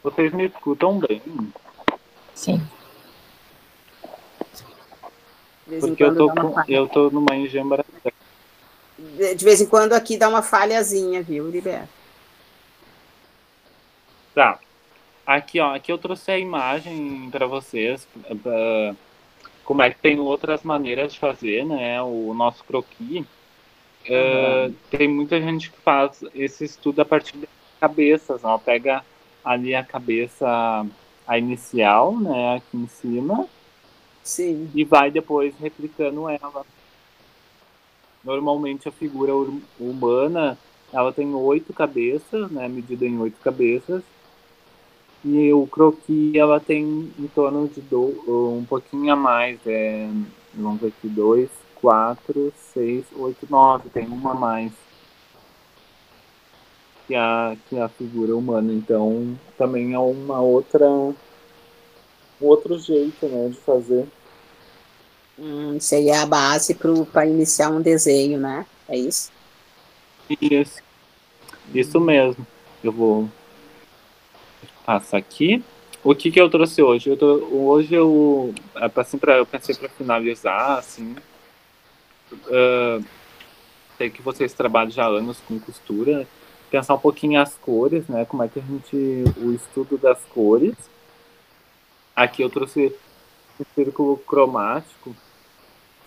Vocês me escutam bem? Sim. De vez em Porque eu quando tô dá uma com, falha. eu tô numa enjambra. De vez em quando aqui dá uma falhazinha, viu, Heriberto? Tá. Aqui, ó, aqui eu trouxe a imagem para vocês, como é que tem outras maneiras de fazer, né? O nosso croquis. Aham. Tem muita gente que faz esse estudo a partir de cabeças, ó. Pega ali a cabeça, a inicial, né, aqui em cima, Sim. e vai depois replicando ela. Normalmente a figura humana, ela tem 8 cabeças, né, medida em 8 cabeças, e o croquis ela tem em torno de um pouquinho a mais, vamos ver aqui, 2, 4, 6, 8, 9, tem uma a mais que a figura humana. Então também é um outro jeito, né, de fazer. Seria a base para iniciar um desenho, né? É isso? Isso, isso Hum, mesmo. Eu vou passar aqui. O que que eu trouxe hoje? Hoje assim, eu pensei para finalizar, assim, sei que vocês trabalham já há anos com costura, pensar um pouquinho as cores, né? Como é que o estudo das cores. Aqui eu trouxe um círculo cromático,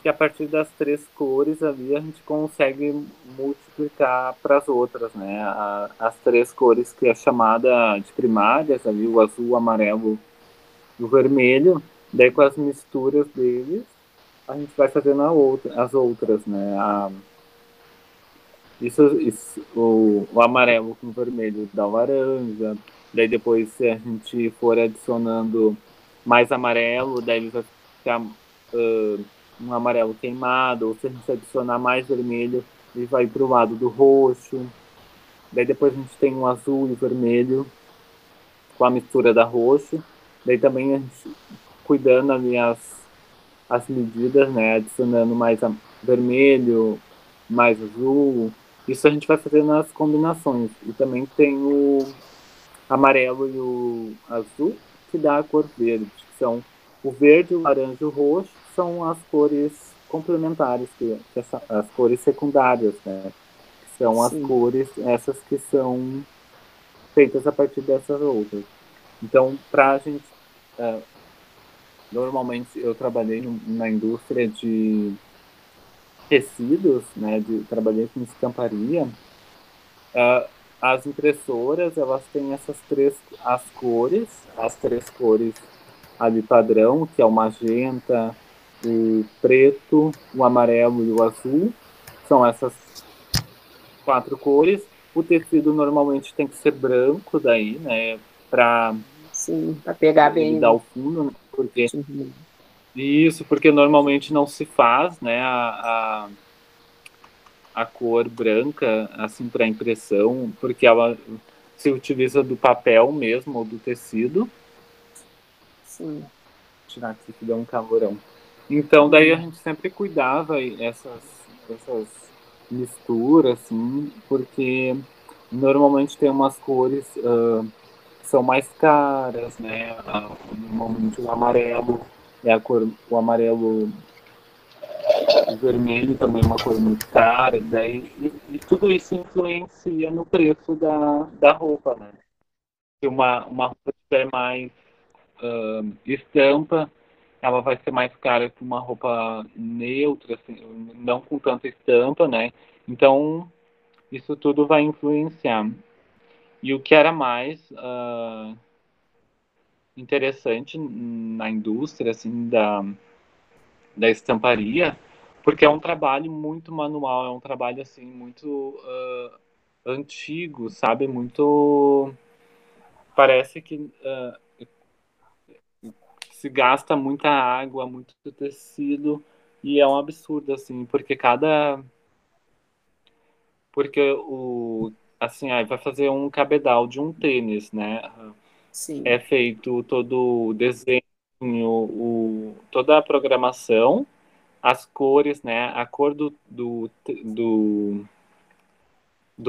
que a partir das 3 cores ali a gente consegue multiplicar para as outras, né? As 3 cores que é chamada de primárias, ali o azul, o amarelo e o vermelho. Daí com as misturas deles a gente vai fazendo as outras, né? O amarelo com o vermelho dá o laranja. Daí depois, se a gente for adicionando mais amarelo, daí ele vai ficar um amarelo queimado. Ou se a gente adicionar mais vermelho, ele vai para o lado do roxo. Daí depois a gente tem um azul e vermelho com a mistura da roxo. Daí também a gente cuidando ali as medidas, né? Adicionando mais vermelho, mais azul. Isso a gente vai fazendo nas combinações. E também tem o amarelo e o azul, que dá a cor verde, que são o verde, o laranja e o roxo, são as cores complementares, as cores secundárias, né? Que são as sim. cores, essas que são feitas a partir dessas outras. Então, para a gente. Uh, Normalmente eu trabalhei na indústria de tecidos, né? Trabalhei com estamparia. Uh, as impressoras, elas têm as 3 cores ali padrão, que é o magenta, o preto, o amarelo e o azul. São essas 4 cores. O tecido normalmente tem que ser branco daí, né? Para Sim, para pegar ele bem dar o o. fundo, né? Porque Uhum. isso, porque normalmente não se faz, né? A cor branca, assim, para impressão, porque ela se utiliza do papel mesmo, ou do tecido. Vou Sim. tirar aqui que dá um calorão. Então, daí a Uhum. gente sempre cuidava essas misturas, assim, porque normalmente tem umas cores que são mais caras, né? Normalmente o amarelo é a cor, o amarelo. O vermelho também é uma cor muito cara, daí, e tudo isso influencia no preço da roupa, né? Se uma roupa tiver mais estampa, ela vai ser mais cara que uma roupa neutra, assim, não com tanta estampa, né? Então, isso tudo vai influenciar. E o que era mais interessante na indústria, assim, da estamparia, porque é um trabalho muito manual, é um trabalho assim muito antigo, sabe? Muito parece que se gasta muita água, muito tecido e é um absurdo assim, porque o assim, aí vai fazer um cabedal de um tênis, né? É Sim. feito todo o desenho, toda a programação, as cores, né? A cor do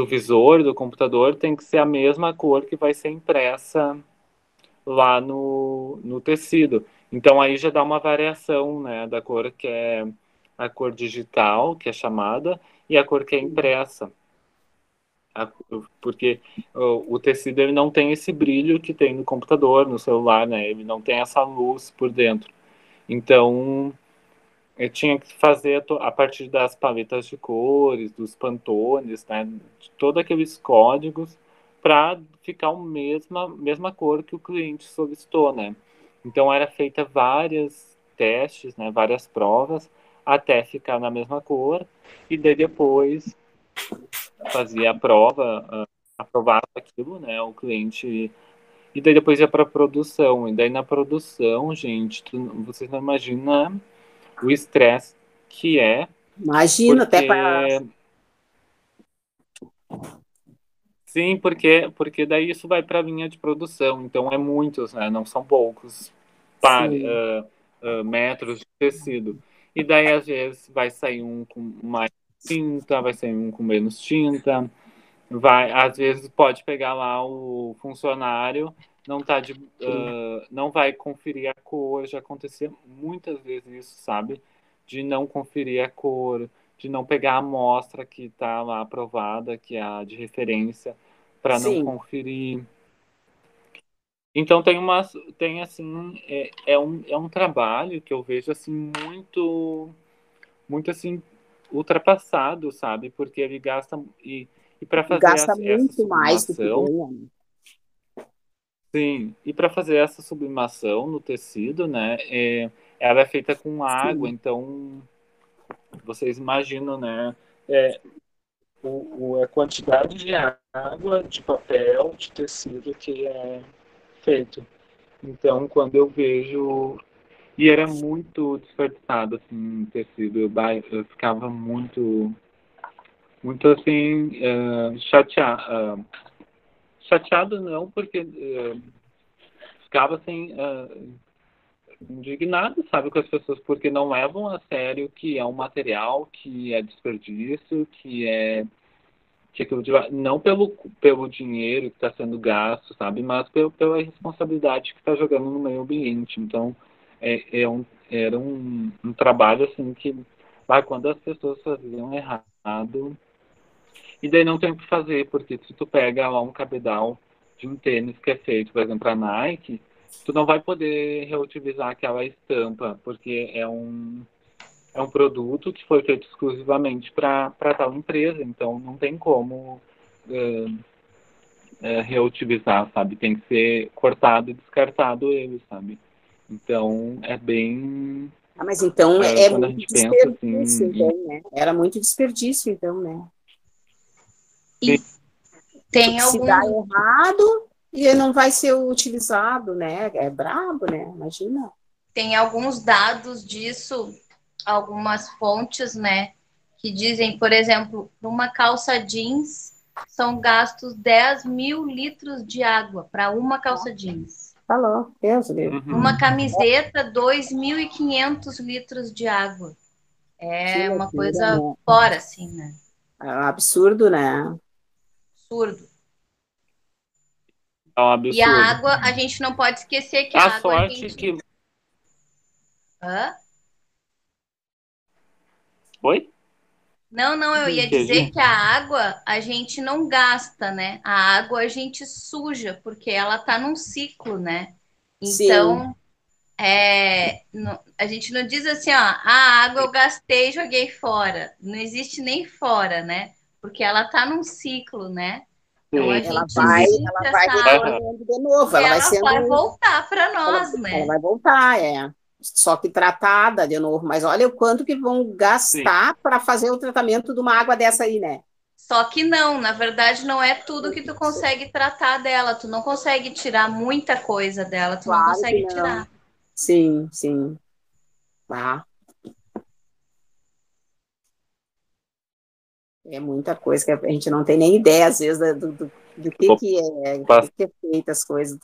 visor do computador tem que ser a mesma cor que vai ser impressa lá no tecido. Então aí já dá uma variação, né, da cor que é a cor digital, que é chamada, e a cor que é impressa. Porque o tecido ele não tem esse brilho que tem no computador, no celular, né? Ele não tem essa luz por dentro. Então, eu tinha que fazer a partir das paletas de cores, dos pantones, né? De todos aqueles códigos para ficar a mesma cor que o cliente solicitou, né? Então, era feita várias testes, né? Várias provas até ficar na mesma cor e daí depois fazia a prova, aprovava aquilo, né? O cliente. E daí depois ia para produção. E daí na produção, gente, vocês não imaginam o estresse que é, Imagina, até para. porque. Sim, porque daí isso vai para a linha de produção. Então é muitos, né? Não são poucos Sim, metros de tecido. E daí, às vezes, vai sair um com mais tinta, vai sair um com menos tinta. Vai, às vezes pode pegar lá o funcionário, não tá sim. não vai conferir a cor, já acontecia muitas vezes isso, sabe? De não conferir a cor, de não pegar a amostra que está lá aprovada, que é a de referência, para não Sim. conferir. Então tem assim, é um trabalho que eu vejo assim muito assim ultrapassado, sabe? Porque ele gasta e para E fazer gasta essa muito mais do que sublimação, ganha, né? sim, e para fazer essa sublimação no tecido, né? Ela é feita com água, Sim. então vocês imaginam, né? É, a quantidade de água, de papel, de tecido que é feito. Então, quando eu vejo. E era muito desperdiçado, assim, tecido. Eu ficava muito assim, chateado. Chateado não, porque ficava assim, indignado, sabe, com as pessoas, porque não levam a sério que é um material, que é desperdício, que aquilo não pelo dinheiro que está sendo gasto, sabe, mas pela responsabilidade que está jogando no meio ambiente. Então, era um trabalho assim que, quando as pessoas faziam errado, e daí não tem o que fazer, porque se tu pega lá um cabedal de um tênis que é feito, por exemplo, a Nike, tu não vai poder reutilizar aquela estampa, porque é um produto que foi feito exclusivamente para tal empresa, então não tem como reutilizar, sabe? Tem que ser cortado e descartado ele, sabe? Então é bem. Ah, mas então é Quando a muito gente pensa assim. desperdício, então, né? Era muito desperdício, então, né? E tem Porque se dá alguns, errado, e não vai ser utilizado, né? É brabo, né? Imagina. tem alguns dados disso, algumas fontes, né, que dizem, por exemplo, numa calça jeans são gastos 10 mil litros de água para uma calça jeans. Falou, Deus livre. Numa Uhum. camiseta, 2.500 litros de água. Que É uma loucura, coisa né? fora, assim, né? É um absurdo, né? Absurdo. É um E a absurdo. água, a gente não pode esquecer que a A água a sorte gente. que. Hã? Oi? Não, não, eu ia dizer Entendi. que a água a gente não gasta, né? A água a gente suja, porque ela tá num ciclo, né? Sim, Então, a gente não diz assim, ó, a água eu gastei e joguei fora. Não existe nem fora, né? Porque ela tá num ciclo, né? Então a Sim, gente sim. limpa vai essa água Aham. retornando de novo, e ela vai ela vai sendo, voltar para ela, nós, ela né? vai voltar, é. Só que tratada de novo. Mas olha o quanto que vão Sim. gastar para fazer o tratamento de uma água dessa aí, né? Só que não, na verdade, não é tudo que tu consegue tratar dela. Tu não consegue tirar muita coisa dela, tu não Claro que consegue não. tirar. Sim, sim. Ah, é muita coisa que a gente não tem nem ideia, às vezes, do que é feito as coisas,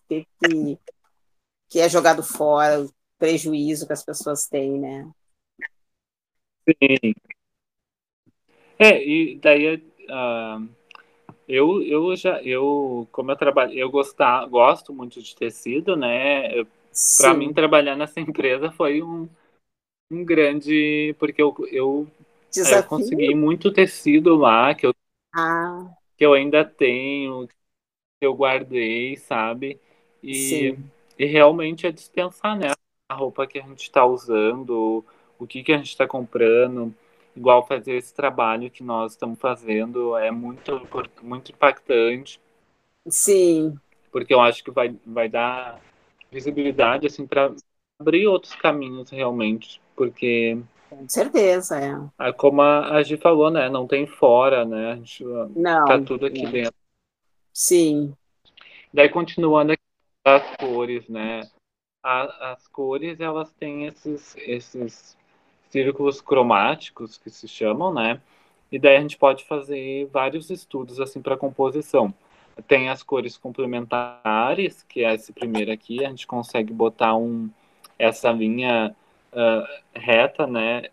que é jogado fora, o prejuízo que as pessoas têm, né? Sim. E daí Como eu trabalho, gosto muito de tecido, né? Para mim, Sim, trabalhar nessa empresa foi um grande, porque eu consegui desafio. muito tecido lá, Ah, que eu ainda tenho, que eu guardei, sabe? E, sim, e realmente é dispensar, né? A roupa que a gente está usando, o que a gente está comprando. Igual fazer esse trabalho que nós estamos fazendo é muito impactante, sim, porque eu acho que vai dar visibilidade assim para abrir outros caminhos realmente, porque com certeza, é. como a Gi falou, né, não tem fora, né, a gente, tá Não, tudo aqui é. dentro. Sim, Daí continuando aqui as cores, né, as cores elas têm esses círculos cromáticos que se chamam, né, e daí a gente pode fazer vários estudos assim para composição. Tem as cores complementares, que é esse primeiro aqui, a gente consegue botar essa linha reta, né?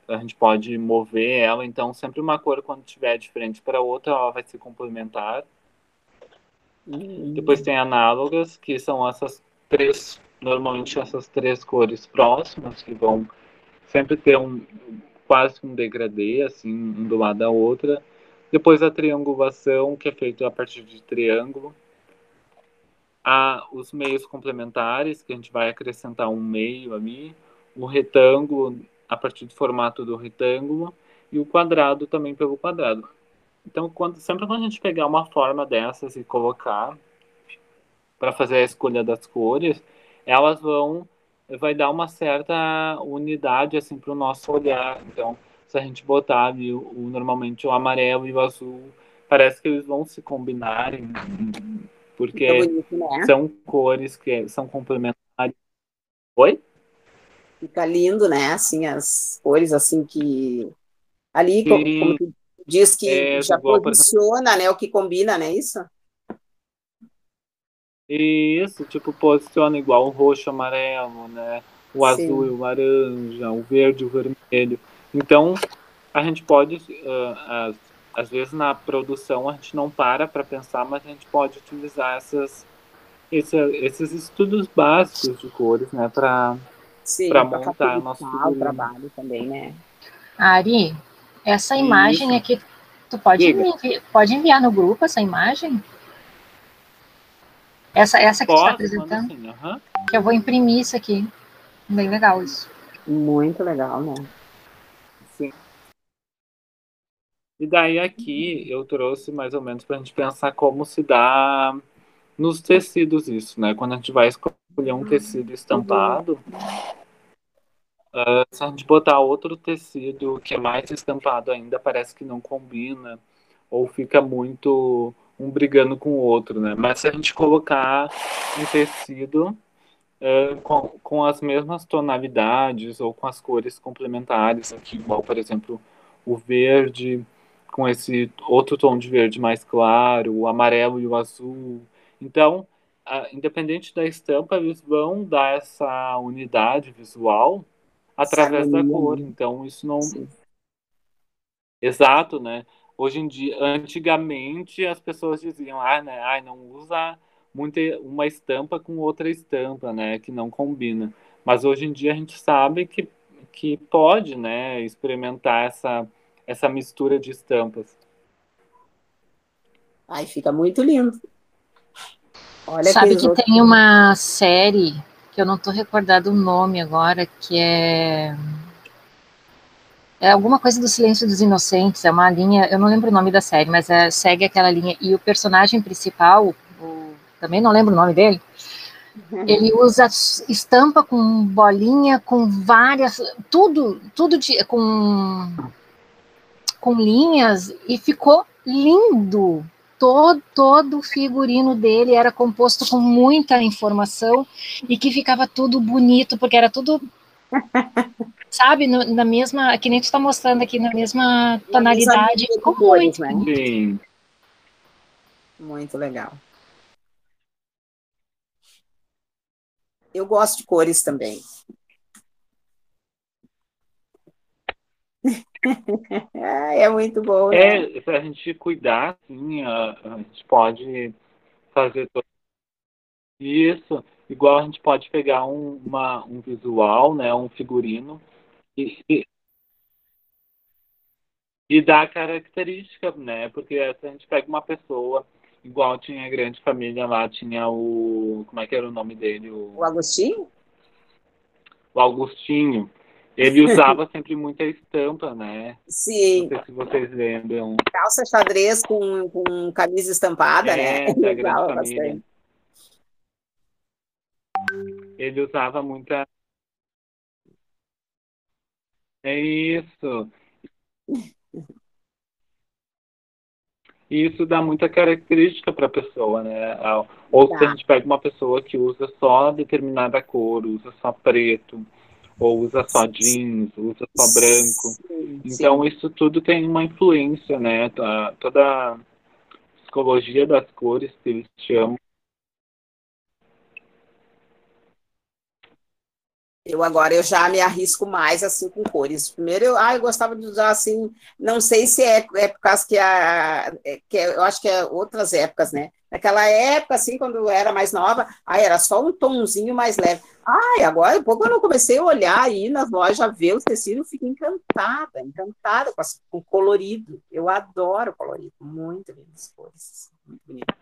A gente pode mover ela, então sempre uma cor quando estiver de frente para outra, ela vai ser complementar. Depois hum, tem análogas, que são normalmente essas três cores próximas, que vão sempre ter quase um degradê, assim, um do lado da outra. Depois a triangulação, que é feita a partir de triângulo. Há os meios complementares, que a gente vai acrescentar um meio ali. O retângulo, a partir do formato do retângulo. E o quadrado também pelo quadrado. Então, sempre quando a gente pegar uma forma dessas e colocar para fazer a escolha das cores, elas vai dar uma certa unidade assim para o nosso olhar. Então, se a gente botar ali normalmente o amarelo e o azul, parece que eles vão se combinarem, fica porque bonito, né? são cores que são complementares. Oi? Fica lindo, né? Assim, as cores, assim, que ali, como Sim, tu diz que já igual, por exemplo, posiciona, né? O que combina, né? Isso? isso, tipo, posiciona igual o roxo, amarelo, né? O azul e Sim, o laranja, o verde e o vermelho. Então, a gente pode, às vezes na produção a gente não para pensar, mas a gente pode utilizar esses estudos básicos de cores, né, para sim, para montar nosso facilitar o figurino. trabalho também, né? Ari, essa E imagem isso, aqui, tu pode diga, me pode enviar no grupo essa imagem? Essa que tu está posso, mando apresentando? sim, aham. Que eu vou imprimir isso aqui. Bem legal isso. Muito legal, né? Sim. E daí aqui eu trouxe mais ou menos para a gente pensar como se dá nos tecidos isso, né? Quando a gente vai escolher um tecido estampado, se a gente botar outro tecido que é mais estampado ainda, parece que não combina, ou fica muito um brigando com o outro, né? Mas se a gente colocar um tecido com as mesmas tonalidades ou com as cores complementares, aqui, igual, por exemplo, o verde com esse outro tom de verde mais claro, o amarelo e o azul. Então, independente da estampa, eles vão dar essa unidade visual Essa através da harmonia, cor. né? Então, isso não. Sim. Exato, né? Hoje em dia, antigamente as pessoas diziam, né, não usa muito uma estampa com outra estampa, né, que não combina. Mas hoje em dia a gente sabe que pode, né, experimentar essa mistura de estampas. Ai, fica muito lindo. Olha Sabe aqueles que outros. tem uma série que eu não estou recordado o nome agora, que é alguma coisa do Silêncio dos Inocentes, é uma linha, eu não lembro o nome da série, mas segue aquela linha. E o personagem principal, também não lembro o nome dele, ele usa estampa com bolinha, com várias, tudo com linhas, e ficou lindo. Todo o figurino dele era composto com muita informação e que ficava tudo bonito, porque era tudo, sabe, na mesma, que nem tu está mostrando aqui, na mesma Na mesma tonalidade, linha de ficou cores, muito né? bonito. Sim. Muito legal. Eu gosto de cores também. É muito bom, né? Se a gente cuidar, assim, a gente pode fazer tudo isso, igual a gente pode pegar um visual, né, um figurino, e, e, e dar característica, né, porque se a gente pega uma pessoa, igual tinha a grande família lá, tinha como é que era o nome dele? O Agostinho? O Augustinho. Ele usava sempre muita estampa, né? Não Sim, sei se vocês lembram. calça xadrez com camisa estampada, né? Da Ele grande usava família. bastante. Ele usava muita. É isso. E isso dá muita característica para a pessoa, né? Ou se a Tá. gente pega uma pessoa que usa só determinada cor, usa só preto, ou usa só jeans, usa só branco. Sim, Então, sim. isso tudo tem uma influência, né? Toda a psicologia das cores que eles chamam. Eu já me arrisco mais assim com cores. Primeiro eu gostava de usar assim, não sei se é por causa eu acho que é outras épocas, né? Naquela época assim, quando eu era mais nova, era só um tomzinho mais leve. Agora, quando eu comecei a olhar aí nas lojas, ver os tecidos, eu fico encantada, encantada com o colorido. Eu adoro colorido, muito lindas cores, muito bonito.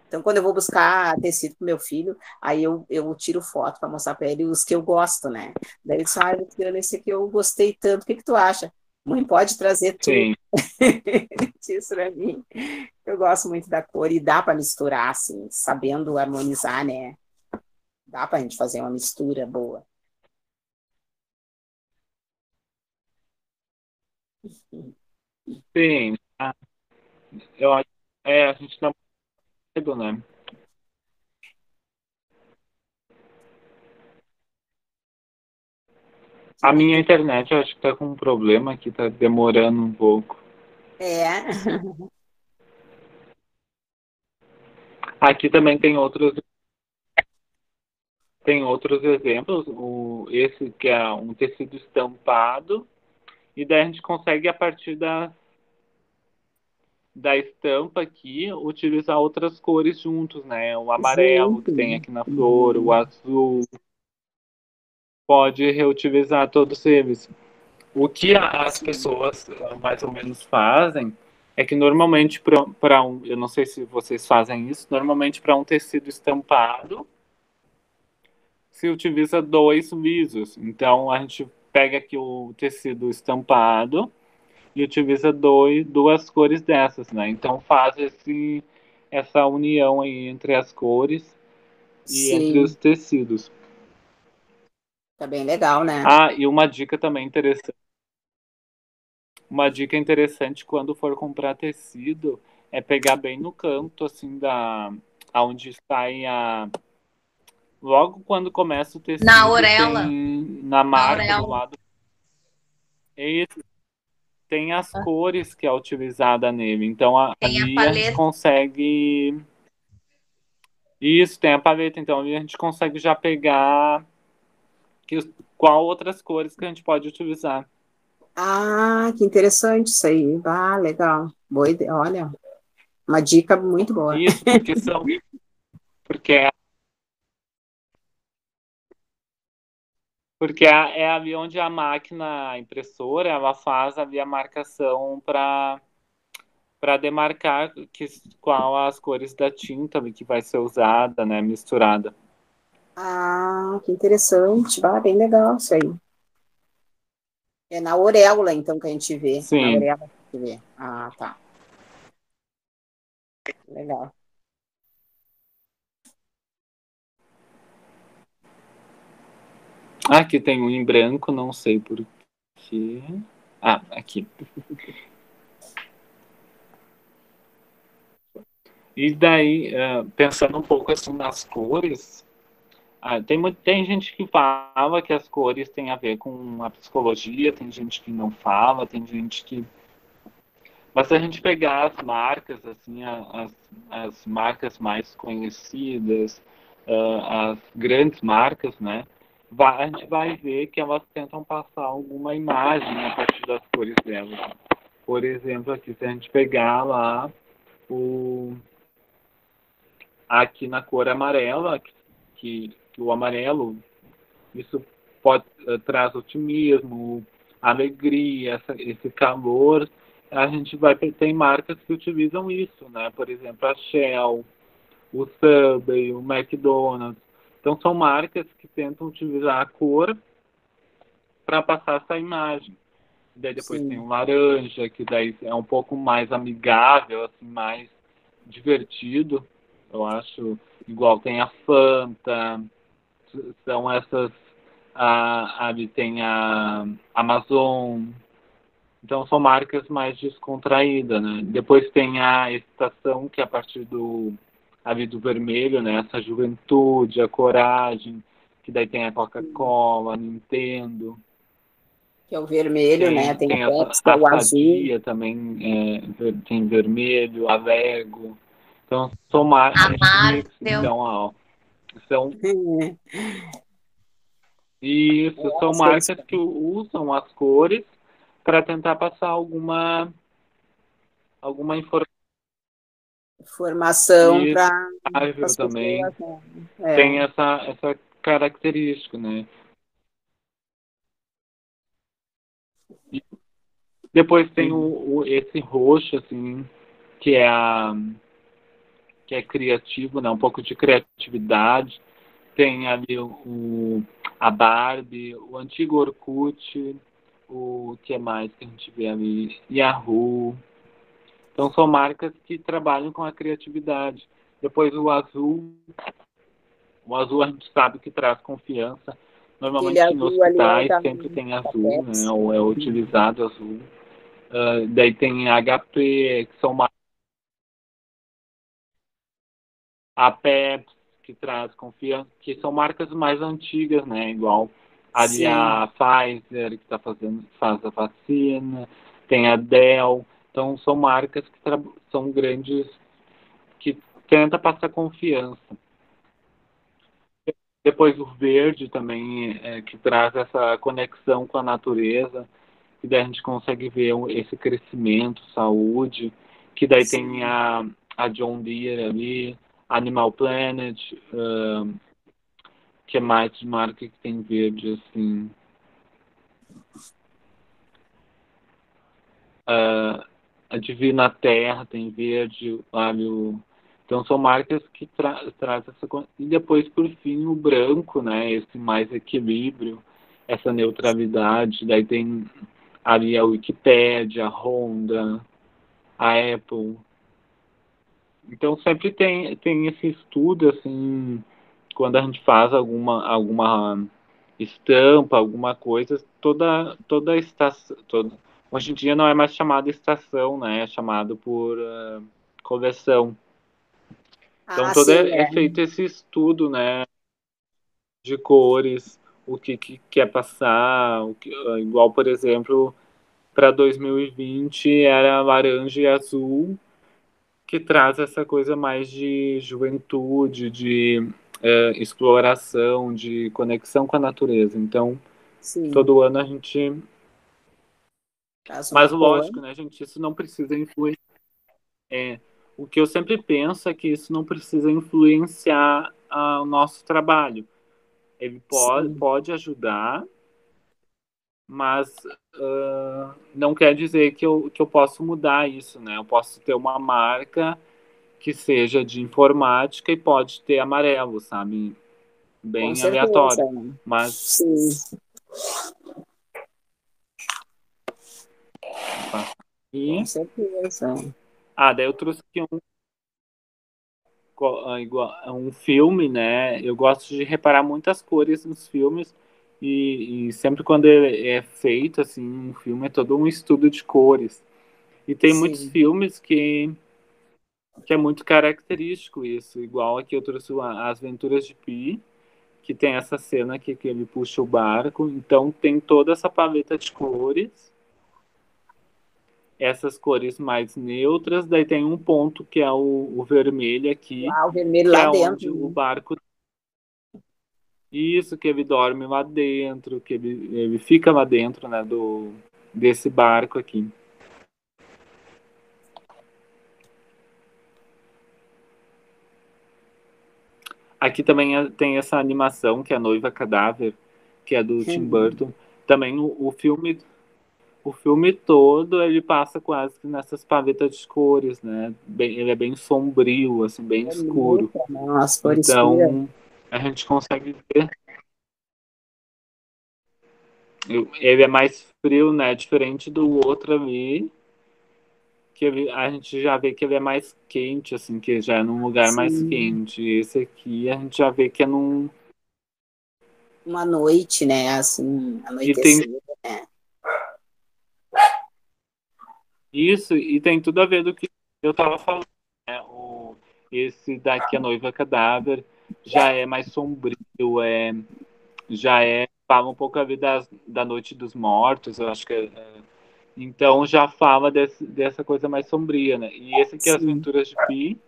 Então, quando eu vou buscar tecido para meu filho, aí eu tiro foto para mostrar para ele os que eu gosto, né? Daí ele disse, Luciana, esse aqui eu gostei tanto, o que tu acha? Mãe, pode trazer tudo. Sim, Isso para mim. Eu gosto muito da cor e dá para misturar, assim, sabendo harmonizar, né? Dá para a gente fazer uma mistura boa. sim. Eu acho. A gente dá medo, né? A minha internet eu acho que tá com um problema aqui, tá demorando um pouco. É, Aqui também tem outros exemplos. Esse que é um tecido estampado, e daí a gente consegue, a partir da estampa aqui, utilizar outras cores juntos, né? O amarelo que junto. tem aqui na flor, o Uhum. azul, pode reutilizar todos eles. O que as Sim. pessoas mais ou menos fazem é que normalmente para eu não sei se vocês fazem isso, normalmente para um tecido estampado se utiliza dois lisos. Então a gente pega aqui o tecido estampado e utiliza duas cores dessas, né? Então faz essa união aí entre as cores e entre os Sim, tecidos. tá bem legal, né? E uma dica interessante quando for comprar tecido é pegar bem no canto, assim, aonde sai logo quando começa o Na tecido, orelha, tem na na marca do orelha, lado. Esse tem as cores que é utilizada nele. Então tem a ali a gente paleta. consegue. Isso, tem a paleta. Então ali a gente consegue já pegar qual outras cores que a gente pode utilizar. Que interessante isso aí. Legal. Boa ideia. Olha, uma dica muito boa. Isso, porque é ali onde a máquina a impressora ela faz ali a marcação para demarcar qual as cores da tinta ali que vai ser usada, né, misturada. Que interessante. Bem legal isso aí. É na auréola, então, que a gente vê. Na Sim. auréola que a gente vê. Tá. Legal. Aqui tem um em branco, não sei por quê. Aqui. E daí, pensando um pouco assim nas cores, tem gente que fala que as cores têm a ver com a psicologia, tem gente que não fala, tem gente que. Mas se a gente pegar as marcas, assim, as marcas mais conhecidas, as grandes marcas, né? a gente vai ver que elas tentam passar alguma imagem a partir das cores delas. Por exemplo, aqui, se a gente pegar lá aqui na cor amarela, que o amarelo, isso traz otimismo, alegria, esse calor. A gente vai ter marcas que utilizam isso, né? Por exemplo, a Shell, o Subway, o McDonald's. Então, são marcas que tentam utilizar a cor para passar essa imagem. Daí depois tem o laranja, que daí é um pouco mais amigável, assim, mais divertido. Eu acho, igual tem a Fanta, são essas, ali tem a Amazon. Então são marcas mais descontraídas, né? Depois tem a Estação, que é a partir ali do vermelho, né? Essa juventude, a coragem, que daí tem a Coca-Cola, a Nintendo. Que é o vermelho, né? Tem a Pepsi, o azul. Também tem vermelho, a Lego. Então, são marcas. Então, são marcas que usam as cores para tentar passar alguma informação para as também pessoas, né? Tem essa característica, né? E depois tem esse roxo, assim, que é criativo, né? Um pouco de criatividade. Tem ali a Barbie, o antigo Orkut, o que mais que a gente vê ali? Yahoo. Então são marcas que trabalham com a criatividade. Depois o azul a gente sabe que traz confiança. Normalmente nos hospitais sempre tem azul, né? Ou é utilizado azul. Daí tem HP, que são marcas. A Pepsi, que traz confiança, que são marcas mais antigas, né? Igual ali a Pfizer, que faz a vacina, tem a Dell. Então, são marcas que são grandes, que tenta passar confiança. Depois o verde também, que traz essa conexão com a natureza, que daí a gente consegue ver esse crescimento, saúde, que daí tem a John Deere ali, Animal Planet, que é mais de marca que tem verde, assim. A Divina Terra tem verde, então são marcas que trazem essa coisa. E depois, por fim, o branco, né? Esse mais equilíbrio, essa neutralidade. Daí tem ali a Wikipédia, a Honda, a Apple. Então sempre tem esse estudo, assim, quando a gente faz alguma estampa, alguma coisa, toda estação, hoje em dia não é mais chamado estação, né? É chamado por coleção. Então é feito esse estudo, né? De cores, o que quer passar, igual, por exemplo, para 2020 era laranja e azul, que traz essa coisa mais de juventude, de exploração, de conexão com a natureza. Então, todo ano a gente... Mas lógico, né, gente, isso não precisa influir. O que eu sempre penso é que isso não precisa influenciar o nosso trabalho. Ele pode ajudar, mas não quer dizer que eu posso mudar isso, né? Eu posso ter uma marca que seja de informática e pode ter amarelo, sabe? Bem aleatório. Mas... Sim. Com certeza. Daí eu trouxe aqui um filme, né? Eu gosto de reparar muitas cores nos filmes e sempre quando é feito assim um filme é todo um estudo de cores. E tem muitos filmes que é muito característico isso. Igual aqui eu trouxe As Aventuras de Pi, que tem essa cena que ele puxa o barco. Então tem toda essa paleta de cores. Essas cores mais neutras, daí tem um ponto que é o vermelho aqui. O vermelho lá dentro. Onde o barco... Isso, que ele dorme lá dentro, que ele fica lá dentro, né, desse barco aqui. Aqui também tem essa animação, que é a Noiva Cadáver, que é do Tim Burton. Também o filme todo, ele passa quase que nessas paletas de cores, né? Ele é bem sombrio, assim, bem escuro. As cores escuras. Então, a gente consegue ver. Ele é mais frio, né? Diferente do outro ali, que a gente já vê que ele é mais quente, assim, que já é num lugar mais quente. Esse aqui a gente já vê que é num. Uma noite, né? Assim, E tem anoitecida, né? isso, e tem tudo a ver do que eu tava falando, né? Esse daqui, a Noiva Cadáver, já é mais sombrio, fala um pouco a ver da Noite dos Mortos, eu acho que então já fala dessa coisa mais sombria, né? E esse aqui, As Aventuras de Pi,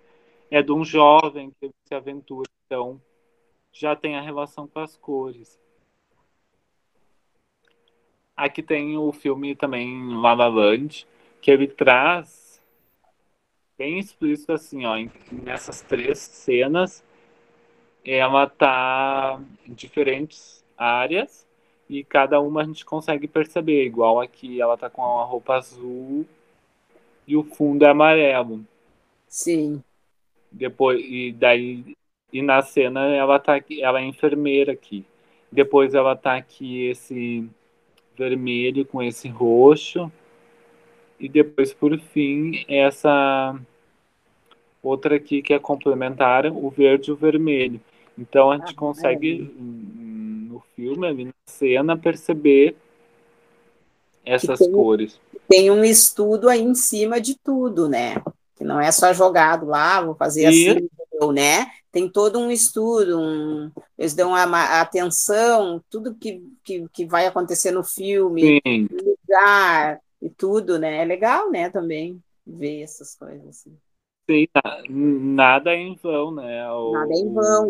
é de um jovem que se aventura, então já tem a relação com as cores. Aqui tem o filme também La La Land, que ele traz bem explícito assim, ó, nessas 3 cenas, ela tá em diferentes áreas e cada uma a gente consegue perceber, igual aqui ela tá com a roupa azul e o fundo é amarelo. Sim. Depois e na cena ela tá aqui, ela é enfermeira aqui. Depois ela tá aqui esse vermelho com esse roxo e depois por fim essa outra aqui que é complementar, o verde e o vermelho. Então a gente consegue no filme, ali na cena, perceber essas cores. Tem um estudo aí em cima de tudo, né? Que não é só jogado lá, vou fazer assim, né? Tem todo um estudo, eles dão a atenção, tudo que vai acontecer no filme, Sim. o lugar e tudo, né? É legal, né, também ver essas coisas assim. Sim, nada é em vão, né? Nada é em vão,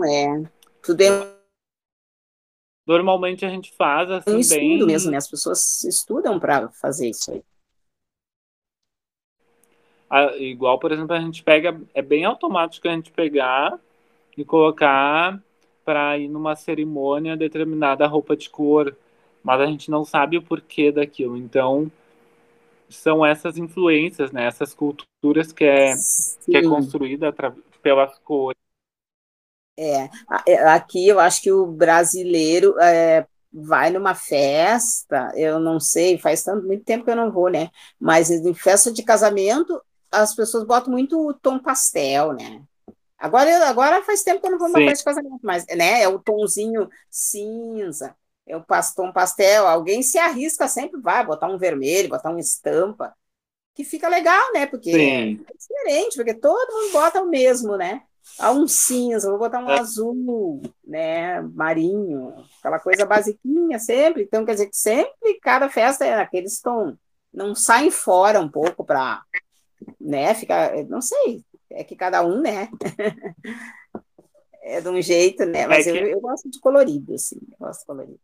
tudo é normalmente a gente faz assim um estudo bem mesmo, né? As pessoas estudam para fazer isso aí. Igual, por exemplo, a gente pega, é bem automático a gente pegar e colocar para ir numa cerimônia determinada roupa de cor, mas a gente não sabe o porquê daquilo. Então, são essas influências, né? Essas culturas que é construída pelas cores. Aqui eu acho que o brasileiro vai numa festa, eu não sei, faz muito tempo que eu não vou, né? Mas em festa de casamento, as pessoas botam muito o tom pastel, né? Agora faz tempo que eu não vou numa festa de casamento, mas né, é o tomzinho cinza, é o tom pastel. Alguém se arrisca sempre, vai botar um vermelho, botar uma estampa, que fica legal, né? Porque é diferente, porque todo mundo bota o mesmo, né? Há um cinza, vou botar um azul, né? Marinho, aquela coisa basiquinha sempre. Então, quer dizer que sempre, cada festa é aqueles tons. Não saem fora um pouco para, né? Ficar, não sei, é que cada um, né? É de um jeito, né? Mas eu gosto de colorido, assim, eu gosto de colorido.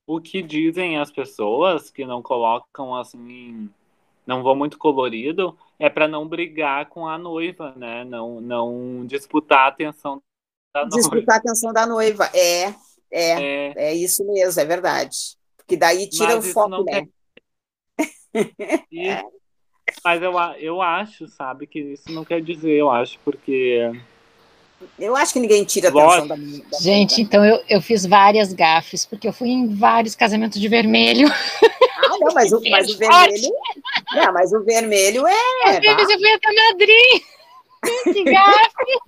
O que dizem as pessoas que não colocam assim, não vão muito colorido, é para não brigar com a noiva, né? Não disputar a atenção da noiva. Disputar a atenção da noiva, é isso mesmo, é verdade. Porque daí tira mas o foco, né? Mas eu acho, sabe, que isso não quer dizer, eu acho, porque... Eu acho que ninguém tira a atenção da gente, então eu fiz várias gafes, porque eu fui em vários casamentos de vermelho. Ah, não, mas o vermelho... Não, mas o vermelho Às vezes eu fui até Madrid. Que gafe!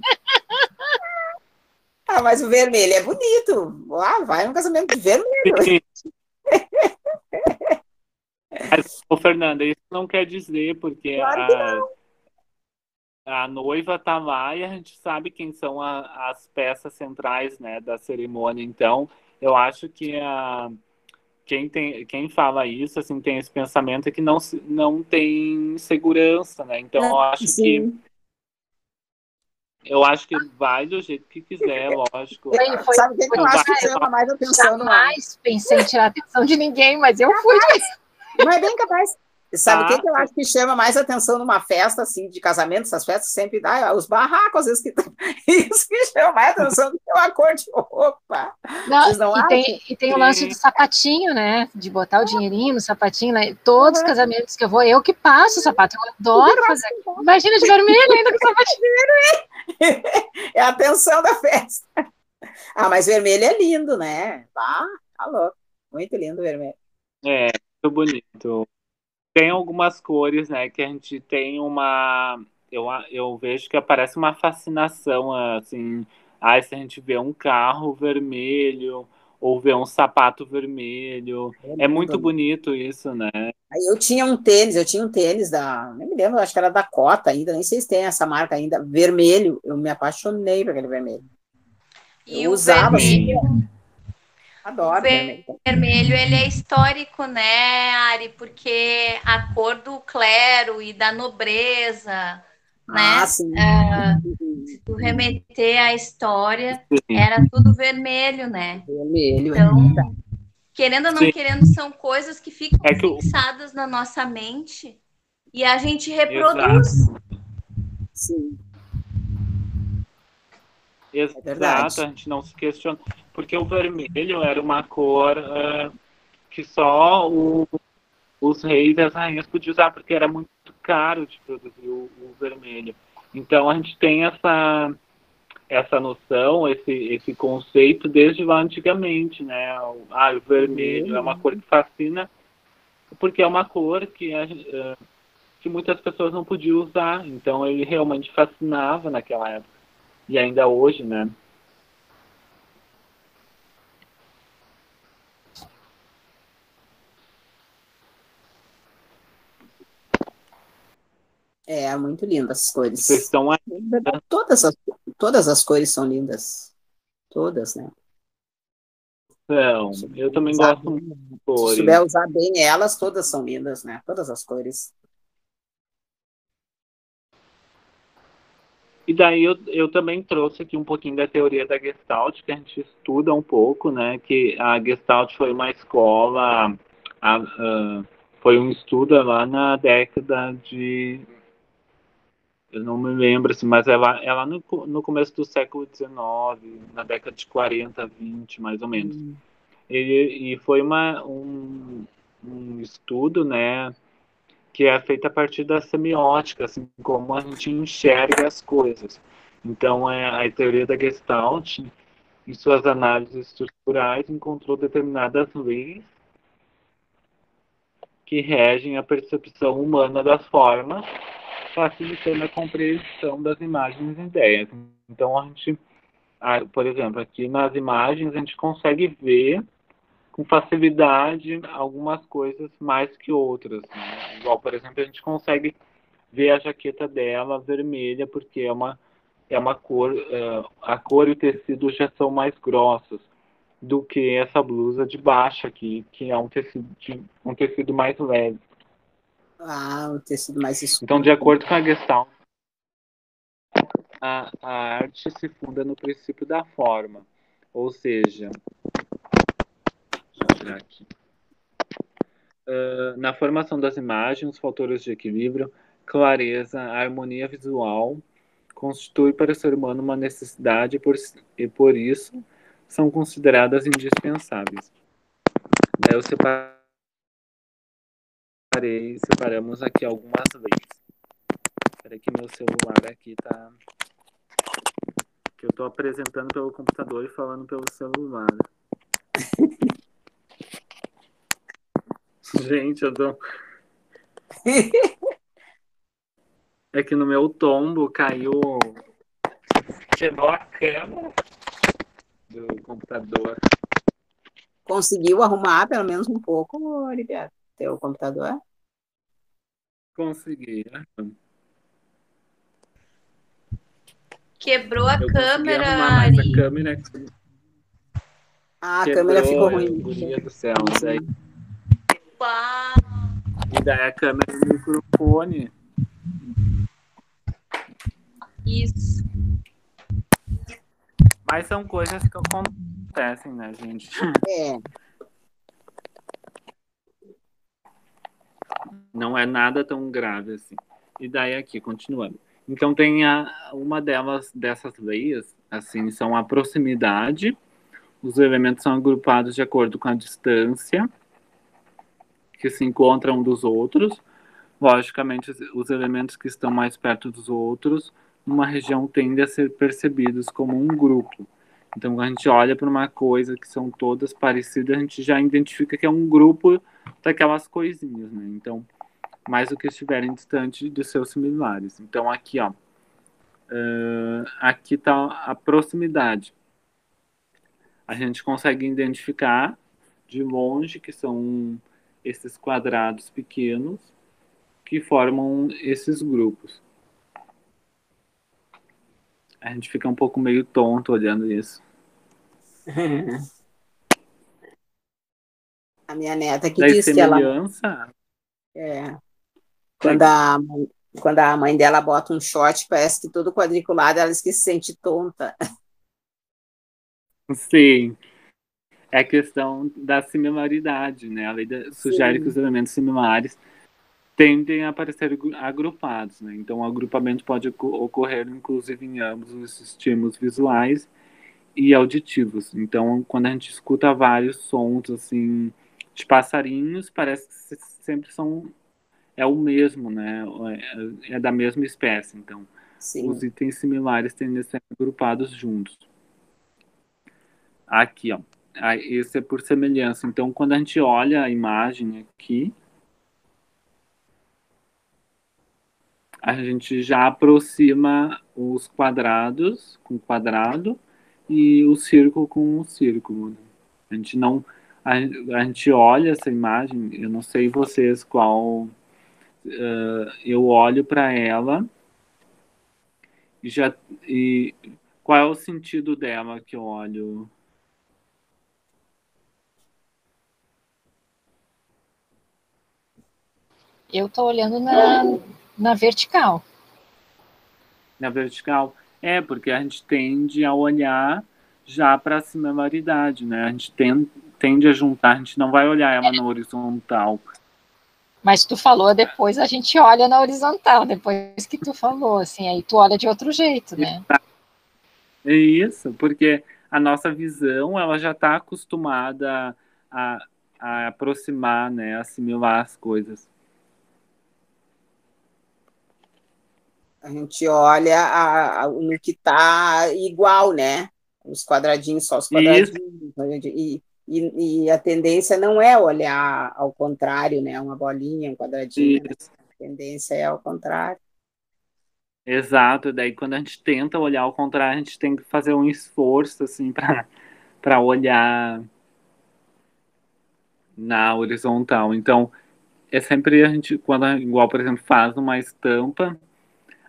Ah, mas o vermelho é bonito. Vai num casamento de vermelho. Mas, Fernanda, isso não quer dizer, porque a noiva tá lá e a gente sabe quem são as peças centrais, né, da cerimônia. Então, eu acho que quem fala isso, assim, tem esse pensamento que não tem segurança, né? Então, eu acho que Eu acho que vai do jeito que quiser, lógico. Sabe o que eu acho que chama mais atenção? Jamais pensei em tirar a atenção de ninguém, mas eu fui. Mas é bem capaz. Sabe o que eu acho que chama mais atenção numa festa, assim, de casamento? Essas festas sempre dá os barracos, às vezes, que isso que chama mais atenção do que uma cor de roupa. Vocês não acham? E tem o lance do sapatinho, né? De botar o dinheirinho no sapatinho, né? Todos os casamentos que eu vou, eu que passo o sapato. Eu adoro fazer. Imagina de vermelho ainda com o sapatinho. É a atenção da festa. Ah, mas vermelho é lindo, né? Tá louco. Muito lindo o vermelho. É, muito bonito. Tem algumas cores, né, que a gente tem uma... Eu vejo que aparece uma fascinação, assim... se a gente vê um carro vermelho ou vê um sapato vermelho. É muito bonito isso, né? Aí eu tinha um tênis nem me lembro, acho que era da Cota ainda, nem sei se tem essa marca ainda, vermelho. Eu me apaixonei por aquele vermelho. E eu o usava, vermelho... Adoro vermelho. O vermelho, ele é histórico, né, Ari? Porque a cor do clero e da nobreza, né? Sim. Se tu remeter à história, era tudo vermelho, né? Vermelho. Então, querendo ou não querendo, são coisas que ficam fixadas na nossa mente e a gente reproduz. Sim. Exato, a gente não se questiona. Porque o vermelho era uma cor que só os reis e as rainhas podiam usar, porque era muito caro de produzir o vermelho. Então a gente tem essa noção, esse conceito desde lá antigamente, né? O vermelho é uma cor que fascina, porque é uma cor que muitas pessoas não podiam usar. Então ele realmente fascinava naquela época. E ainda hoje, né? É, muito lindas as cores. Vocês estão aí. Todas as cores são lindas. Todas, né? Então, eu também gosto muito de cores. Se souber usar bem elas, todas são lindas, né? Todas as cores. E daí eu também trouxe aqui um pouquinho da teoria da Gestalt, que a gente estuda um pouco, né? Que a Gestalt foi uma escola, foi um estudo lá na década de... Eu não me lembro, assim, mas ela no começo do século XIX, na década de 40, 20, mais ou menos. E foi um estudo, né? Que é feita a partir da semiótica, assim, como a gente enxerga as coisas. Então, a teoria da Gestalt, em suas análises estruturais, encontrou determinadas leis que regem a percepção humana das formas, facilitando a compreensão das imagens e ideias. Então, a gente, por exemplo, aqui nas imagens, a gente consegue ver com facilidade algumas coisas mais que outras, né? Igual, por exemplo, a gente consegue ver a jaqueta dela vermelha porque é uma cor, a cor e o tecido já são mais grossos do que essa blusa de baixo aqui, que é um tecido mais leve. Um tecido mais escuro. Então, de acordo com a Gestalt, a arte se funda no princípio da forma, ou seja, aqui. Na formação das imagens, os fatores de equilíbrio, clareza, harmonia visual constitui para o ser humano uma necessidade e por isso são consideradas indispensáveis. Eu separamos aqui algumas leis. Espera que meu celular aqui tá... que eu estou apresentando pelo computador e falando pelo celular. Gente, eu tô... É que no meu tombo caiu... Quebrou a câmera do computador. Conseguiu arrumar pelo menos um pouco, Olivia, teu computador? Consegui. Quebrou a câmera, mas a câmera... A câmera ficou ruim. Guria do céu, daí... E daí a câmera do microfone. Isso. Mas são coisas que acontecem, né, gente? É. Não é nada tão grave assim. E daí aqui, continuando. Então tem uma dessas leis, assim, são a proximidade. Os elementos são agrupados de acordo com a distância que se encontram um dos outros. Logicamente, os elementos que estão mais perto dos outros, numa região tendem a ser percebidos como um grupo. Então, quando a gente olha para uma coisa que são todas parecidas, a gente já identifica que é um grupo daquelas coisinhas, né? Então, mais do que estiverem distantes dos seus similares. Então, aqui, ó, aqui está a proximidade. A gente consegue identificar de longe que são esses quadrados pequenos que formam esses grupos. A gente fica um pouco meio tonto olhando isso. A minha neta que Da diz que ela semelhança. quando a mãe dela bota um short, parece que todo quadriculado, ela diz que se sente tonta. Sim, é a questão da similaridade, né? A lei sugere que os elementos similares tendem a aparecer agrupados, né? Então, o agrupamento pode ocorrer, inclusive, em ambos os estímulos visuais e auditivos. Então, quando a gente escuta vários sons, assim, de passarinhos, parece que sempre é o mesmo, né? É da mesma espécie. Então, Sim. os itens similares tendem a ser agrupados juntos. Aqui, ó. Esse é por semelhança. Então, quando a gente olha a imagem aqui, a gente já aproxima os quadrados com quadrado e o círculo com o círculo. A gente não, a gente olha essa imagem, eu não sei vocês qual, eu olho para ela e já e qual é o sentido dela que eu olho? Eu estou olhando na vertical. Na vertical? É, porque a gente tende a olhar já para a similaridade, né? A gente tende a juntar, a gente não vai olhar ela na horizontal. Mas tu falou depois, a gente olha na horizontal, depois que tu falou, assim, aí tu olha de outro jeito, né? É isso, porque a nossa visão, ela já está acostumada a aproximar, né? A assimilar as coisas. A gente olha no que está igual, né? Os quadradinhos, só os quadradinhos. E a tendência não é olhar ao contrário, né? Uma bolinha, um quadradinho. Né? A tendência é ao contrário. Exato, daí quando a gente tenta olhar ao contrário, a gente tem que fazer um esforço, assim, para olhar na horizontal. Então, é sempre a gente, quando, igual, por exemplo, faz uma estampa,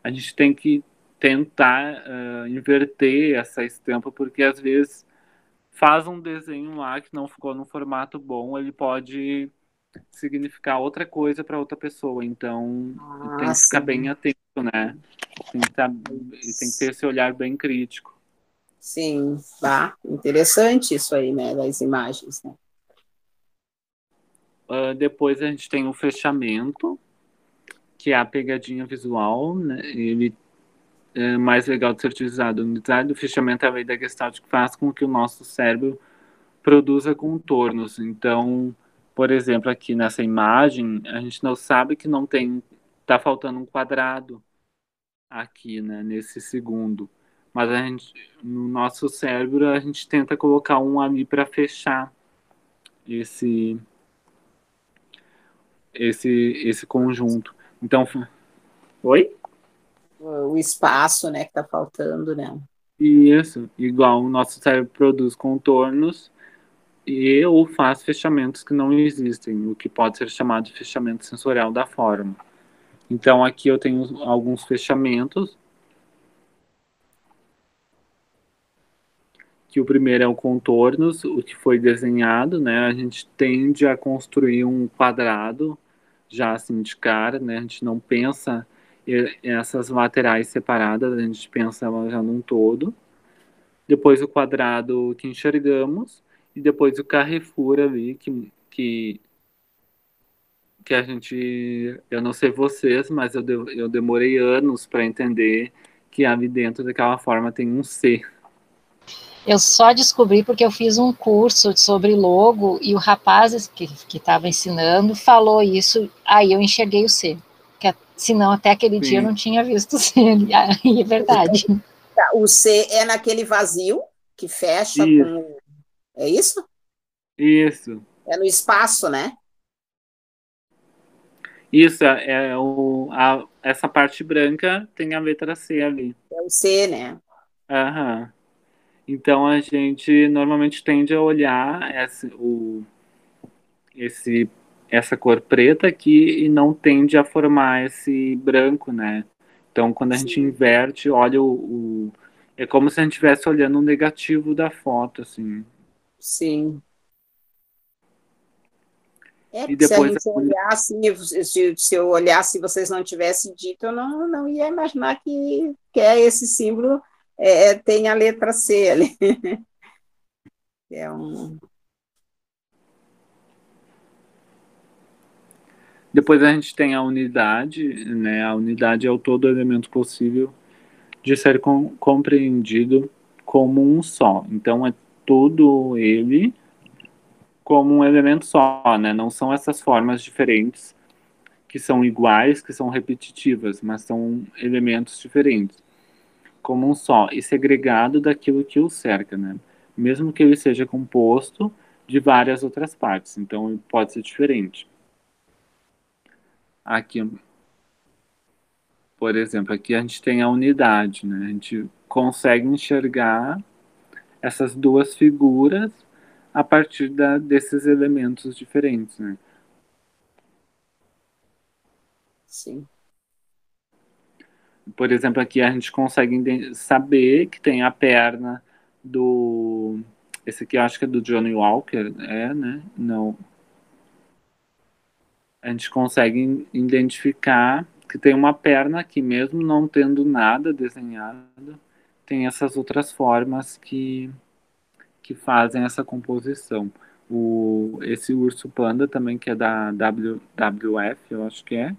a gente tem que tentar inverter essa estampa, porque às vezes faz um desenho lá que não ficou no formato bom, ele pode significar outra coisa para outra pessoa. Então, tem que ficar bem atento, né? Tem que ter esse olhar bem crítico. Sim, interessante isso aí, né, das imagens, né? Depois a gente tem o fechamento, que é a pegadinha visual, né? Ele é mais legal de ser utilizado. No design do fechamento é a lei da Gestalt que faz com que o nosso cérebro produza contornos. Então, por exemplo, aqui nessa imagem, a gente não sabe que não tem, tá faltando um quadrado aqui, né, nesse segundo. Mas a gente, no nosso cérebro, a gente tenta colocar um ali para fechar esse conjunto. Então, oi? O espaço, né, que está faltando, né? Isso, igual o nosso cérebro produz contornos ou faz fechamentos que não existem, o que pode ser chamado de fechamento sensorial da forma. Então, aqui eu tenho alguns fechamentos, que o primeiro é o contornos, o que foi desenhado, né? A gente tende a construir um quadrado já assim de cara, né? A gente não pensa essas laterais separadas, a gente pensa ela já num todo. depois o quadrado que enxergamos, e depois o Carrefour ali, que a gente, eu não sei vocês, mas eu demorei anos para entender que ali dentro daquela forma tem um C. Eu só descobri porque eu fiz um curso sobre logo e o rapaz que estava ensinando falou isso, aí eu enxerguei o C. Que, senão até aquele dia eu Sim. não tinha visto o C. Aí é verdade. O C é naquele vazio que fecha Isso, com. É isso? isso. É no espaço, né? Isso, essa parte branca tem a letra C ali. É o C, né? Aham. Então a gente normalmente tende a olhar esse, essa cor preta aqui e não tende a formar esse branco, né? Então quando a gente Sim, inverte, olha é como se a gente estivesse olhando o negativo da foto, assim. sim. É, E porque se a depois gente olhar assim, se eu olhasse e vocês não tivessem dito, eu não ia imaginar que é esse símbolo, tem a letra C ali. É um. depois a gente tem a unidade, né? A unidade é o todo elemento possível de ser compreendido como um só. Então é todo ele como um elemento só, né? Não são essas formas diferentes que são iguais, que são repetitivas, mas são elementos diferentes, como um só e segregado daquilo que o cerca, né? Mesmo que ele seja composto de várias outras partes, então pode ser diferente. Aqui, por exemplo, aqui a gente tem a unidade, né? A gente consegue enxergar essas duas figuras a partir desses elementos diferentes, né? Sim, Por exemplo, aqui a gente consegue saber que tem a perna do... Esse aqui eu acho que é do Johnny Walker, né? Não. A gente consegue identificar que tem uma perna aqui, mesmo não tendo nada desenhado, tem essas outras formas que fazem essa composição. Esse urso panda também, que é da WWF, eu acho que é,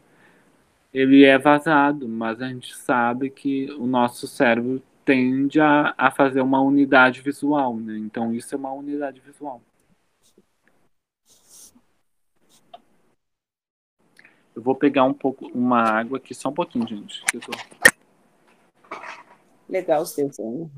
ele é vazado, mas a gente sabe que o nosso cérebro tende a fazer uma unidade visual, né? Então isso é uma unidade visual. Eu vou pegar uma água aqui, só um pouquinho, gente. legal os desenhos.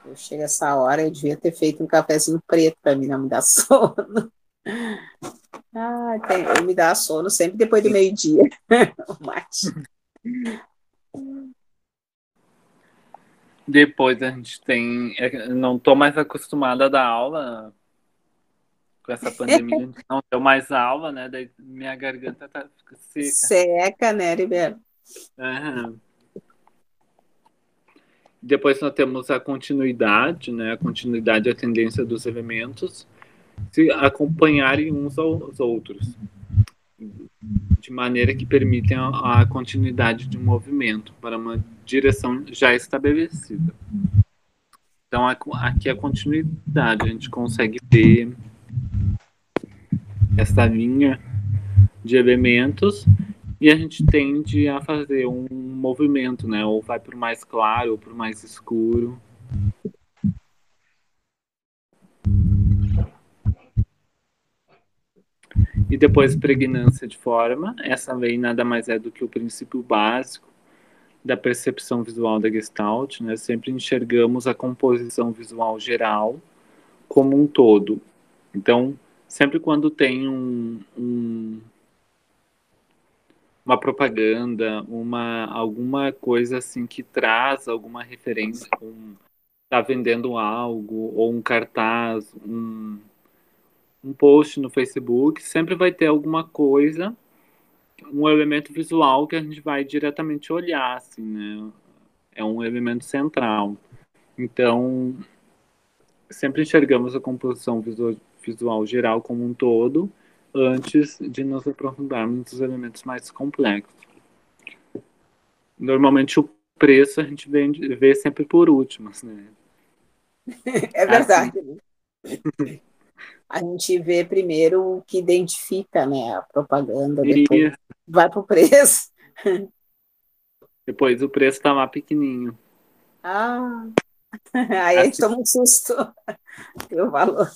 Eu chego essa hora, eu devia ter feito um cafezinho preto para mim não me dar sono. Me dá sono sempre depois do meio-dia. O mate. Depois a gente tem. Não estou mais acostumada a dar aula com essa pandemia. Não deu mais aula, né? Daí minha garganta fica seca. Seca, né, Ribeiro? Uhum. Depois nós temos a continuidade, né? A continuidade é a tendência dos elementos se acompanharem uns aos outros, de maneira que permitem a continuidade de um movimento para uma direção já estabelecida. Então, aqui é a continuidade, a gente consegue ver essa linha de elementos e a gente tende a fazer um movimento, né? Ou vai para o mais claro ou para o mais escuro. E depois pregnância de forma. Essa lei nada mais é do que o princípio básico da percepção visual da Gestalt, né? Sempre enxergamos a composição visual geral como um todo. Então, sempre quando tem uma propaganda, alguma coisa assim que traz alguma referência, tá vendendo algo, ou um cartaz, um post no Facebook, sempre vai ter alguma coisa, um elemento visual que a gente vai diretamente olhar, assim, né? É um elemento central. Então, sempre enxergamos a composição visual geral como um todo antes de nos aprofundarmos nos elementos mais complexos. Normalmente o preço a gente vê sempre por último, né? É verdade. Assim. A gente vê primeiro o que identifica, né, a propaganda, depois vai para o preço. Depois o preço está lá pequenininho. Ah, aí a gente toma um susto. O valor.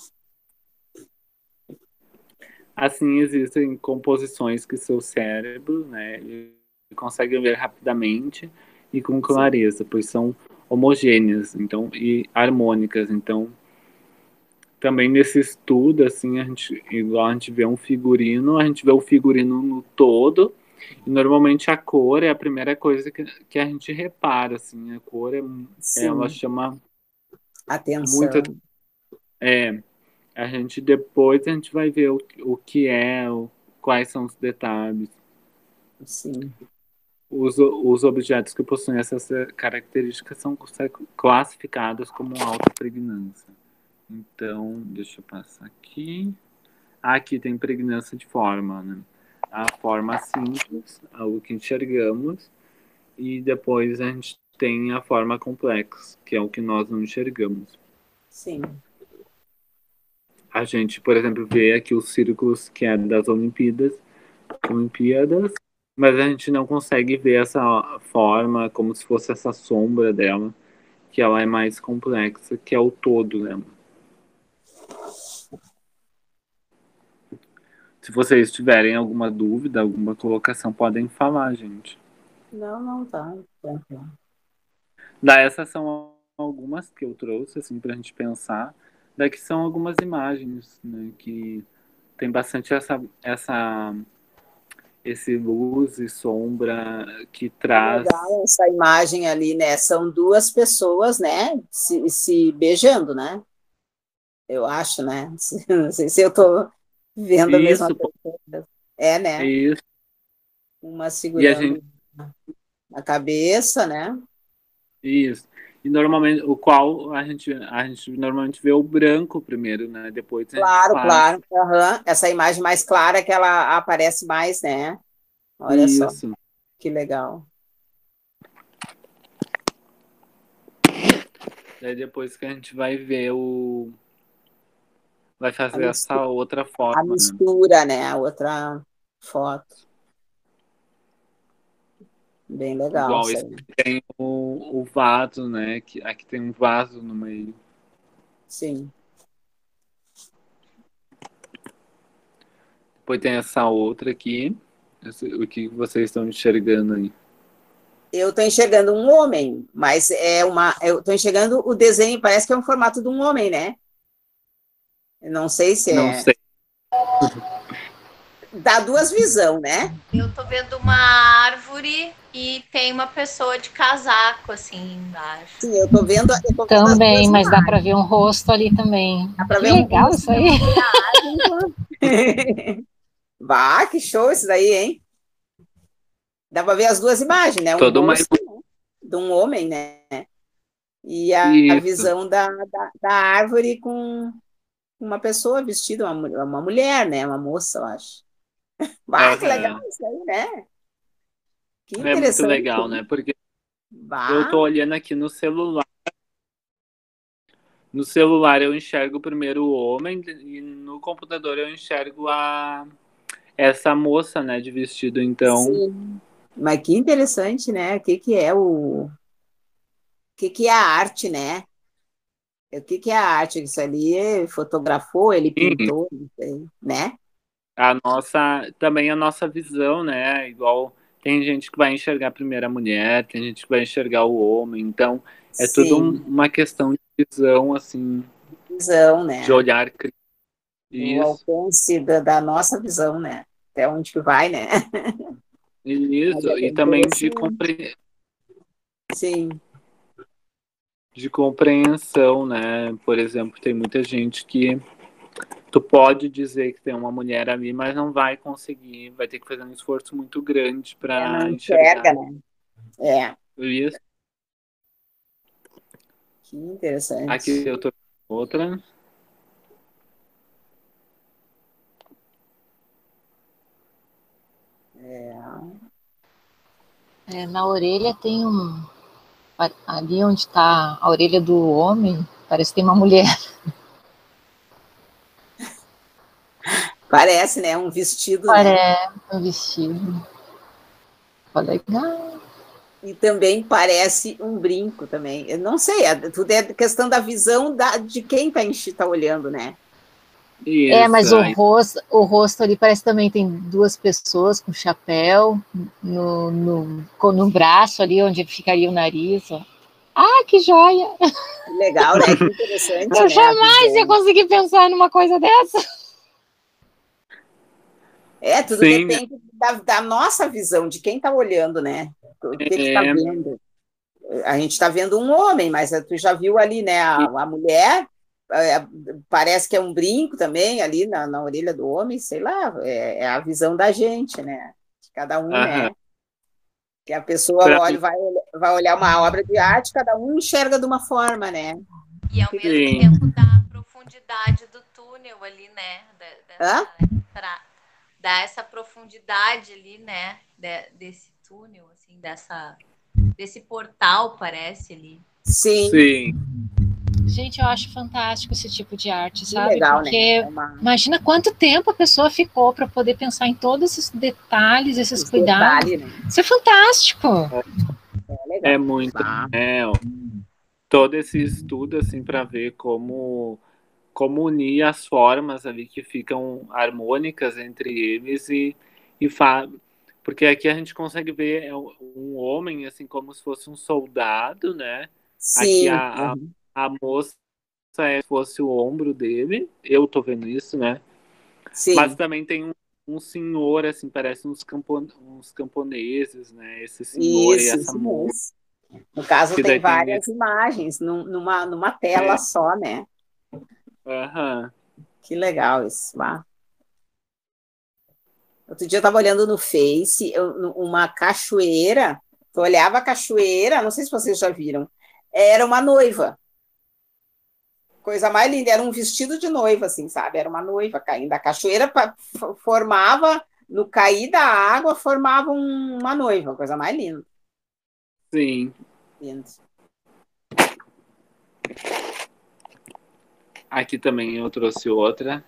Assim, existem composições que seu cérebro, né, ele consegue ver rapidamente e com clareza, pois são homogêneas, então, e harmônicas. Então, também nesse estudo, assim, igual a gente vê um figurino, a gente vê o figurino no todo, e normalmente a cor é a primeira coisa que a gente repara, assim, a cor ela chama atenção. A gente depois a gente vai ver o que é, quais são os detalhes. Sim. Os objetos que possuem essas características são classificados como alta pregnância. Então, deixa eu passar aqui. Aqui tem pregnância de forma, né? A forma simples, o que enxergamos, e depois a gente tem a forma complexa, que é o que nós não enxergamos. Sim. A gente, por exemplo, vê aqui os círculos que é das Olimpíadas, mas a gente não consegue ver essa forma como se fosse essa sombra dela, que ela é mais complexa, que é o todo, né? Se vocês tiverem alguma dúvida, alguma colocação, podem falar, gente. Não, tá. Essas são algumas que eu trouxe, assim, pra gente pensar. Daqui são algumas imagens, né, que tem bastante esse luz e sombra que traz. Legal essa imagem ali, né? São duas pessoas, né? Se beijando, né? Eu acho, né? Não sei se eu estou vendo a mesma coisa. É, né? Isso. Uma E a gente... segurando a cabeça, né? Isso. E normalmente, o qual a gente normalmente vê o branco primeiro, né? Depois a gente Claro, passa. claro. Uhum. Essa imagem mais clara que ela aparece mais, né? Olha só, Isso. que legal. Daí depois que a gente vai ver vai fazer essa outra forma. A mistura, né? A outra foto. Bem legal. Igual esse tem o vaso, né? Aqui tem um vaso no meio. Sim. Depois tem essa outra aqui. O que vocês estão enxergando aí? Eu estou enxergando um homem, mas eu estou enxergando o desenho, parece que é um formato de um homem, né? Eu não sei se Não sei. Dá duas visões, né? Eu tô vendo uma árvore e tem uma pessoa de casaco, assim, embaixo. Sim, eu tô vendo também, mas dá para ver um rosto ali também. Dá para que ver legal isso aí. Bah, que show isso daí, hein? Dá para ver as duas imagens, né? Um rosto de um homem, né? E a visão da árvore com uma pessoa vestida, uma mulher, né? Uma moça, eu acho. Bah, que legal isso aí, né? Que interessante. É muito legal, né? Porque eu tô olhando aqui no celular. No celular eu enxergo primeiro o homem e no computador eu enxergo essa moça, né, de vestido, então. Sim. Mas que interessante, né? O que é a arte, né? O que é a arte? Isso ali ele fotografou, ele pintou, né? Também a nossa visão, né? Igual tem gente que vai enxergar primeiro a mulher, tem gente que vai enxergar o homem, então é tudo uma questão de visão, assim. Visão, né? De olhar crítico. O alcance da nossa visão, né? Até onde que vai, né? Isso, e também de Sim. De compreensão, né? Por exemplo, tem muita gente que tu pode dizer que tem uma mulher ali, mas não vai conseguir, vai ter que fazer um esforço muito grande para enxergar. Né? É. Isso. Que interessante. Aqui eu tô outra. Na orelha tem ali onde está a orelha do homem, parece que tem uma mulher. Parece, né? Um vestido, né? Parece um vestido. Olha legal. E também parece um brinco também. Eu não sei, tudo é questão da visão de quem tá olhando, né? Isso, mas o rosto ali parece também tem duas pessoas com chapéu no braço ali, onde ficaria o nariz. Ó. Ah, que joia! Legal, né? Que interessante. Eu né? jamais ia conseguir pensar numa coisa dessa. Tudo Sim, depende da nossa visão, de quem está olhando, né? O que está vendo. A gente está vendo um homem, mas tu já viu ali, né? A mulher, parece que é um brinco também ali na orelha do homem, sei lá, é a visão da gente, né? De cada um, né? Que a pessoa vai olhar uma obra de arte, cada um enxerga de uma forma, né? E ao mesmo tempo dá a profundidade do túnel ali, né? Dá essa profundidade ali, né? Desse túnel, assim, desse portal, parece ali. Sim. Gente, eu acho fantástico esse tipo de arte, sabe? Legal, porque né? Imagina quanto tempo a pessoa ficou para poder pensar em todos esses detalhes, esses cuidados. Né? Isso é fantástico. É muito. Todo esse estudo, assim, para ver como unir as formas ali que ficam harmônicas entre eles porque aqui a gente consegue ver um homem assim como se fosse um soldado, né? Sim. Aqui a moça fosse o ombro dele, eu tô vendo isso, né? Sim. Mas também tem um senhor, assim, parece uns camponeses, né? Esse senhor e essa moça. No caso, tem várias imagens numa tela só, né? Que legal isso, lá. Outro dia eu estava olhando no Face uma cachoeira. Eu olhava a cachoeira, não sei se vocês já viram. Era uma noiva. Coisa mais linda, era um vestido de noiva, assim, sabe? Era uma noiva caindo. A cachoeira formava, no cair da água, formava uma noiva, coisa mais linda. Sim. Lindo. Aqui também eu trouxe outra.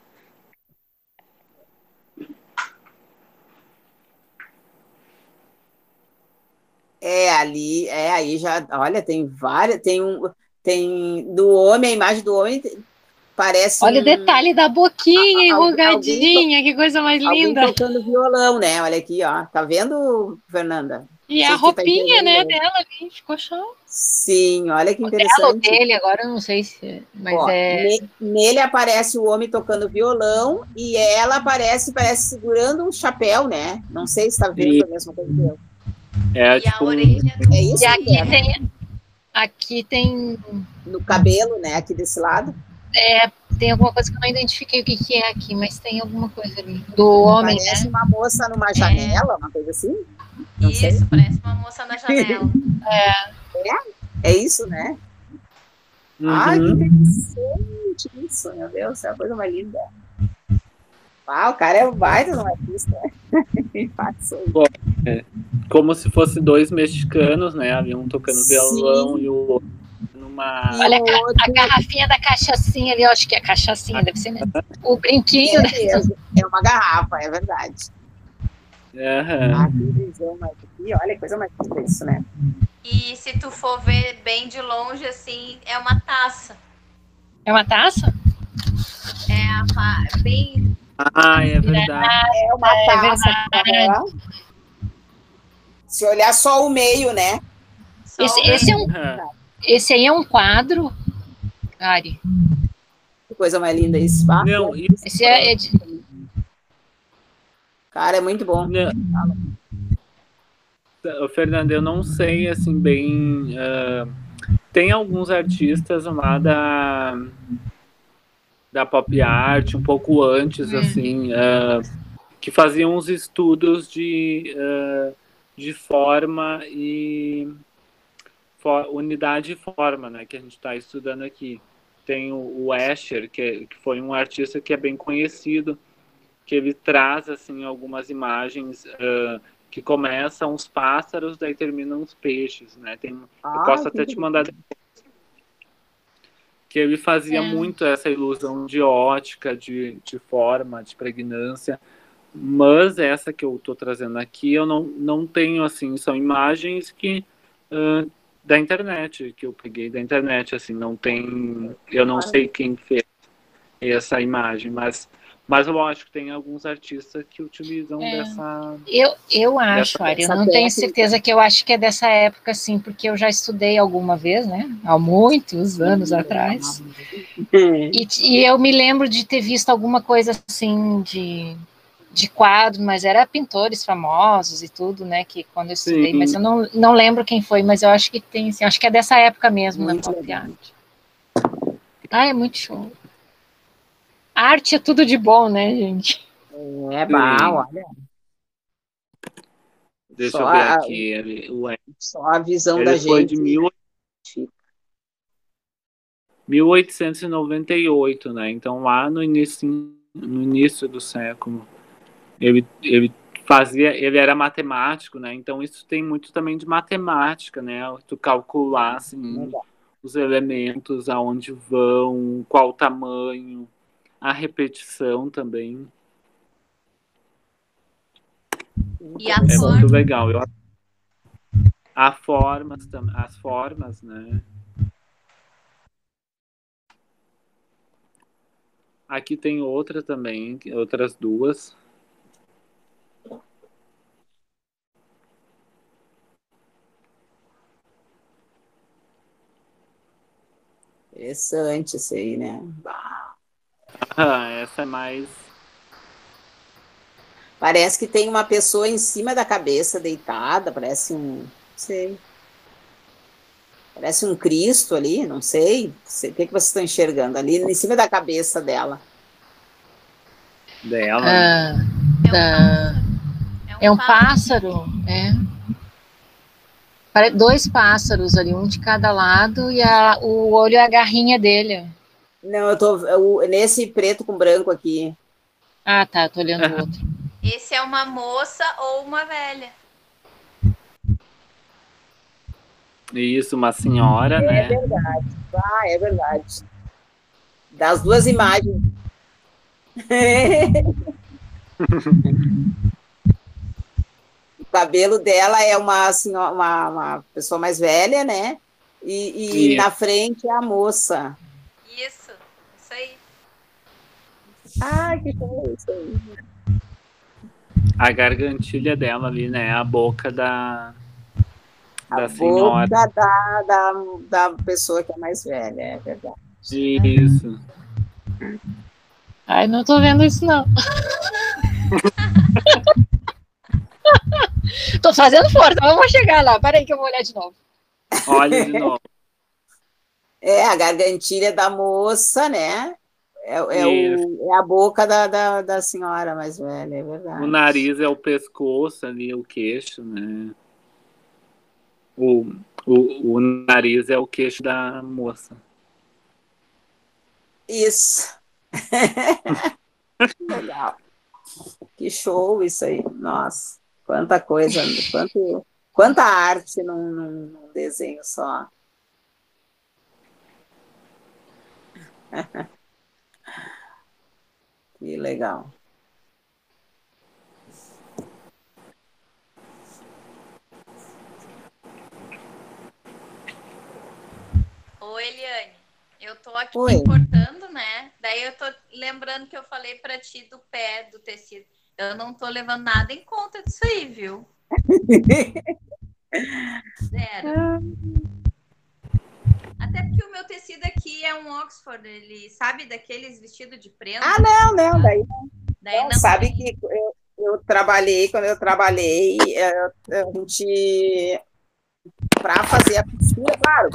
Ali, aí já, olha, tem várias, tem do homem, a imagem do homem parece olha o detalhe da boquinha enrugadinha, que coisa mais linda. Alguém tocando violão, né? Olha aqui, ó, tá vendo, Fernanda? E a roupinha, né, dela ali, ficou show. Sim, olha que interessante. O dele, agora eu não sei se... Mas nele aparece o homem tocando violão e ela parece segurando um chapéu, né? Não sei se tá vendo a mesma coisa que eu. Tipo, a orelha é isso, e aqui tem... No cabelo, né? Aqui desse lado. Tem alguma coisa que eu não identifiquei o que é aqui, mas tem alguma coisa ali. Do homem, parece uma moça numa janela, uma coisa assim. Não isso, sei. Parece uma moça na janela. É isso, né? Ai, que interessante isso, meu Deus, é a coisa mais linda. O cara é um baita de um artista. Como se fosse dois mexicanos, né? Ali um tocando violão e o outro numa... Olha a garrafinha da cachaçinha ali, eu acho que é a cachaçinha, deve ser mesmo. O brinquinho. É uma garrafa, é verdade. Que visão mais aqui, olha, coisa mais linda isso, né? E se tu for ver bem de longe, assim, é uma taça. É uma taça? Bem... é verdade. É uma taça. Se olhar só o meio, né? Esse aí é um quadro, Ari. Que coisa mais linda isso. Não, esse é de... Cara, é muito bom. Fernanda, eu não sei, assim, bem... tem alguns artistas lá da pop art, um pouco antes, assim, que faziam uns estudos de forma e unidade e forma, né, que a gente está estudando aqui. tem o Escher, que foi um artista que é bem conhecido, que ele traz assim algumas imagens que começam os pássaros, daí terminam os peixes, né? Eu posso até te mandar, que ele fazia muito essa ilusão de ótica, de forma, de pregnância, mas essa que eu estou trazendo aqui eu não tenho, assim, são imagens que da internet, que eu peguei da internet, assim, não tem, eu não sei quem fez essa imagem, mas lógico, tem alguns artistas que utilizam dessa... Eu acho, Ari, eu não tenho certeza, que eu acho que é dessa época, sim, porque eu já estudei alguma vez, né, há muitos anos atrás, e eu me lembro de ter visto alguma coisa assim de quadro, mas era pintores famosos e tudo, né, que quando eu estudei, mas eu não lembro quem foi, mas eu acho que tem, assim, acho que é dessa época mesmo, na pop art. É muito show. Arte é tudo de bom, né, gente? É bom, olha. Deixa eu ver aqui. Só a visão ele da foi gente. De 1898, né? Então, lá no início do século, ele era matemático, né? Então, isso tem muito também de matemática, né? Tu calcular, assim, os elementos, aonde vão, qual o tamanho, a repetição também. E a forma. Muito legal. As formas, né? Aqui tem outra também, outras duas. Interessante isso aí, né? Essa é mais... Parece que tem uma pessoa em cima da cabeça, deitada, parece não sei. Parece um Cristo ali, não sei. O que vocês estão enxergando ali em cima da cabeça dela? É um pássaro, dois pássaros ali, um de cada lado, e o olho é a garrinha dele. Não, eu tô nesse preto com branco aqui. Ah, tá, eu tô olhando o outro. Esse é uma moça ou uma velha? Isso, uma senhora, né? É verdade. É verdade. Das duas imagens. O cabelo dela é uma pessoa mais velha, né? E na frente é a moça. Isso aí. Ah, que coisa isso aí. A gargantilha dela ali, né? A boca da senhora. Boca da pessoa que é mais velha, é verdade. Isso. Ai, não tô vendo isso, não. Tô fazendo força, vamos chegar lá. Peraí que eu vou olhar de novo. Olha de novo. A gargantilha da moça, né? É a boca da senhora mais velha, é verdade. O nariz é o pescoço ali, o queixo, né? O nariz é o queixo da moça. Isso. Legal. Que show isso aí. Nossa, quanta coisa, quanta arte num desenho só. Que legal. Ô, Eliane, eu tô aqui cortando, né? Daí eu tô lembrando que eu falei pra ti do pé do tecido. Eu não tô levando nada em conta disso aí, viu? Zero. Até porque o meu tecido aqui é um Oxford, ele sabe daqueles vestidos de prenda. Ah, não, daí não sabe que eu trabalhei, quando eu trabalhei, a gente, para fazer a costura, claro,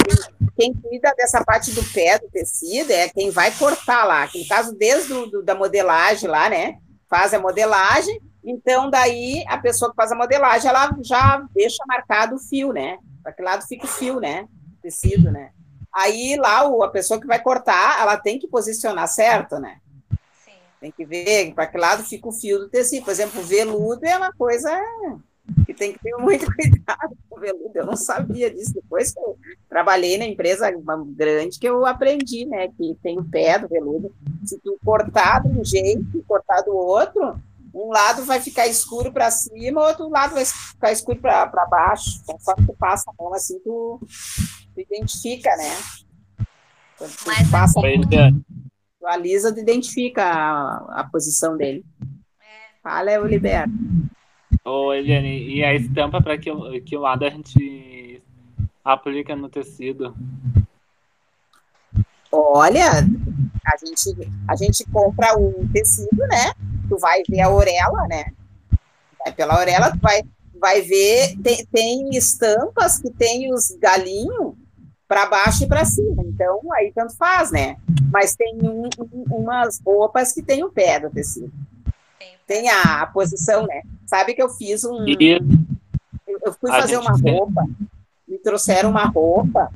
quem cuida dessa parte do pé do tecido é quem vai cortar lá, que no caso desde da modelagem lá, né, faz a modelagem, então daí a pessoa que faz a modelagem, ela já deixa marcado o fio, né, para que lado fica o fio, né, tecido, né. Aí lá a pessoa que vai cortar, ela tem que posicionar certo, né? Sim. Tem que ver para que lado fica o fio do tecido. Por exemplo, o veludo é uma coisa que tem que ter muito cuidado com o veludo. Eu não sabia disso. Depois que eu trabalhei na empresa grande, que eu aprendi, né? Que tem o pé do veludo. Se tu cortar de um jeito e cortar do outro, um lado vai ficar escuro para cima, o outro lado vai ficar escuro para baixo. Conforme tu passa a mão assim, tu identifica, né? Quando tu passa a mão, tu alisa, tu identifica a posição dele. Fala, eu libero. Ô, Eliane, e a estampa para que lado a gente aplica no tecido? Olha, a gente compra o tecido, né? Tu vai ver a orelha, né? Vai pela orelha, tu vai ver, tem estampas que tem os galinhos para baixo e para cima, então aí tanto faz, né? Mas tem umas roupas que tem o pé do tecido. Tem a posição, né? Sabe que eu fiz eu fui fazer uma roupa, me trouxeram uma roupa,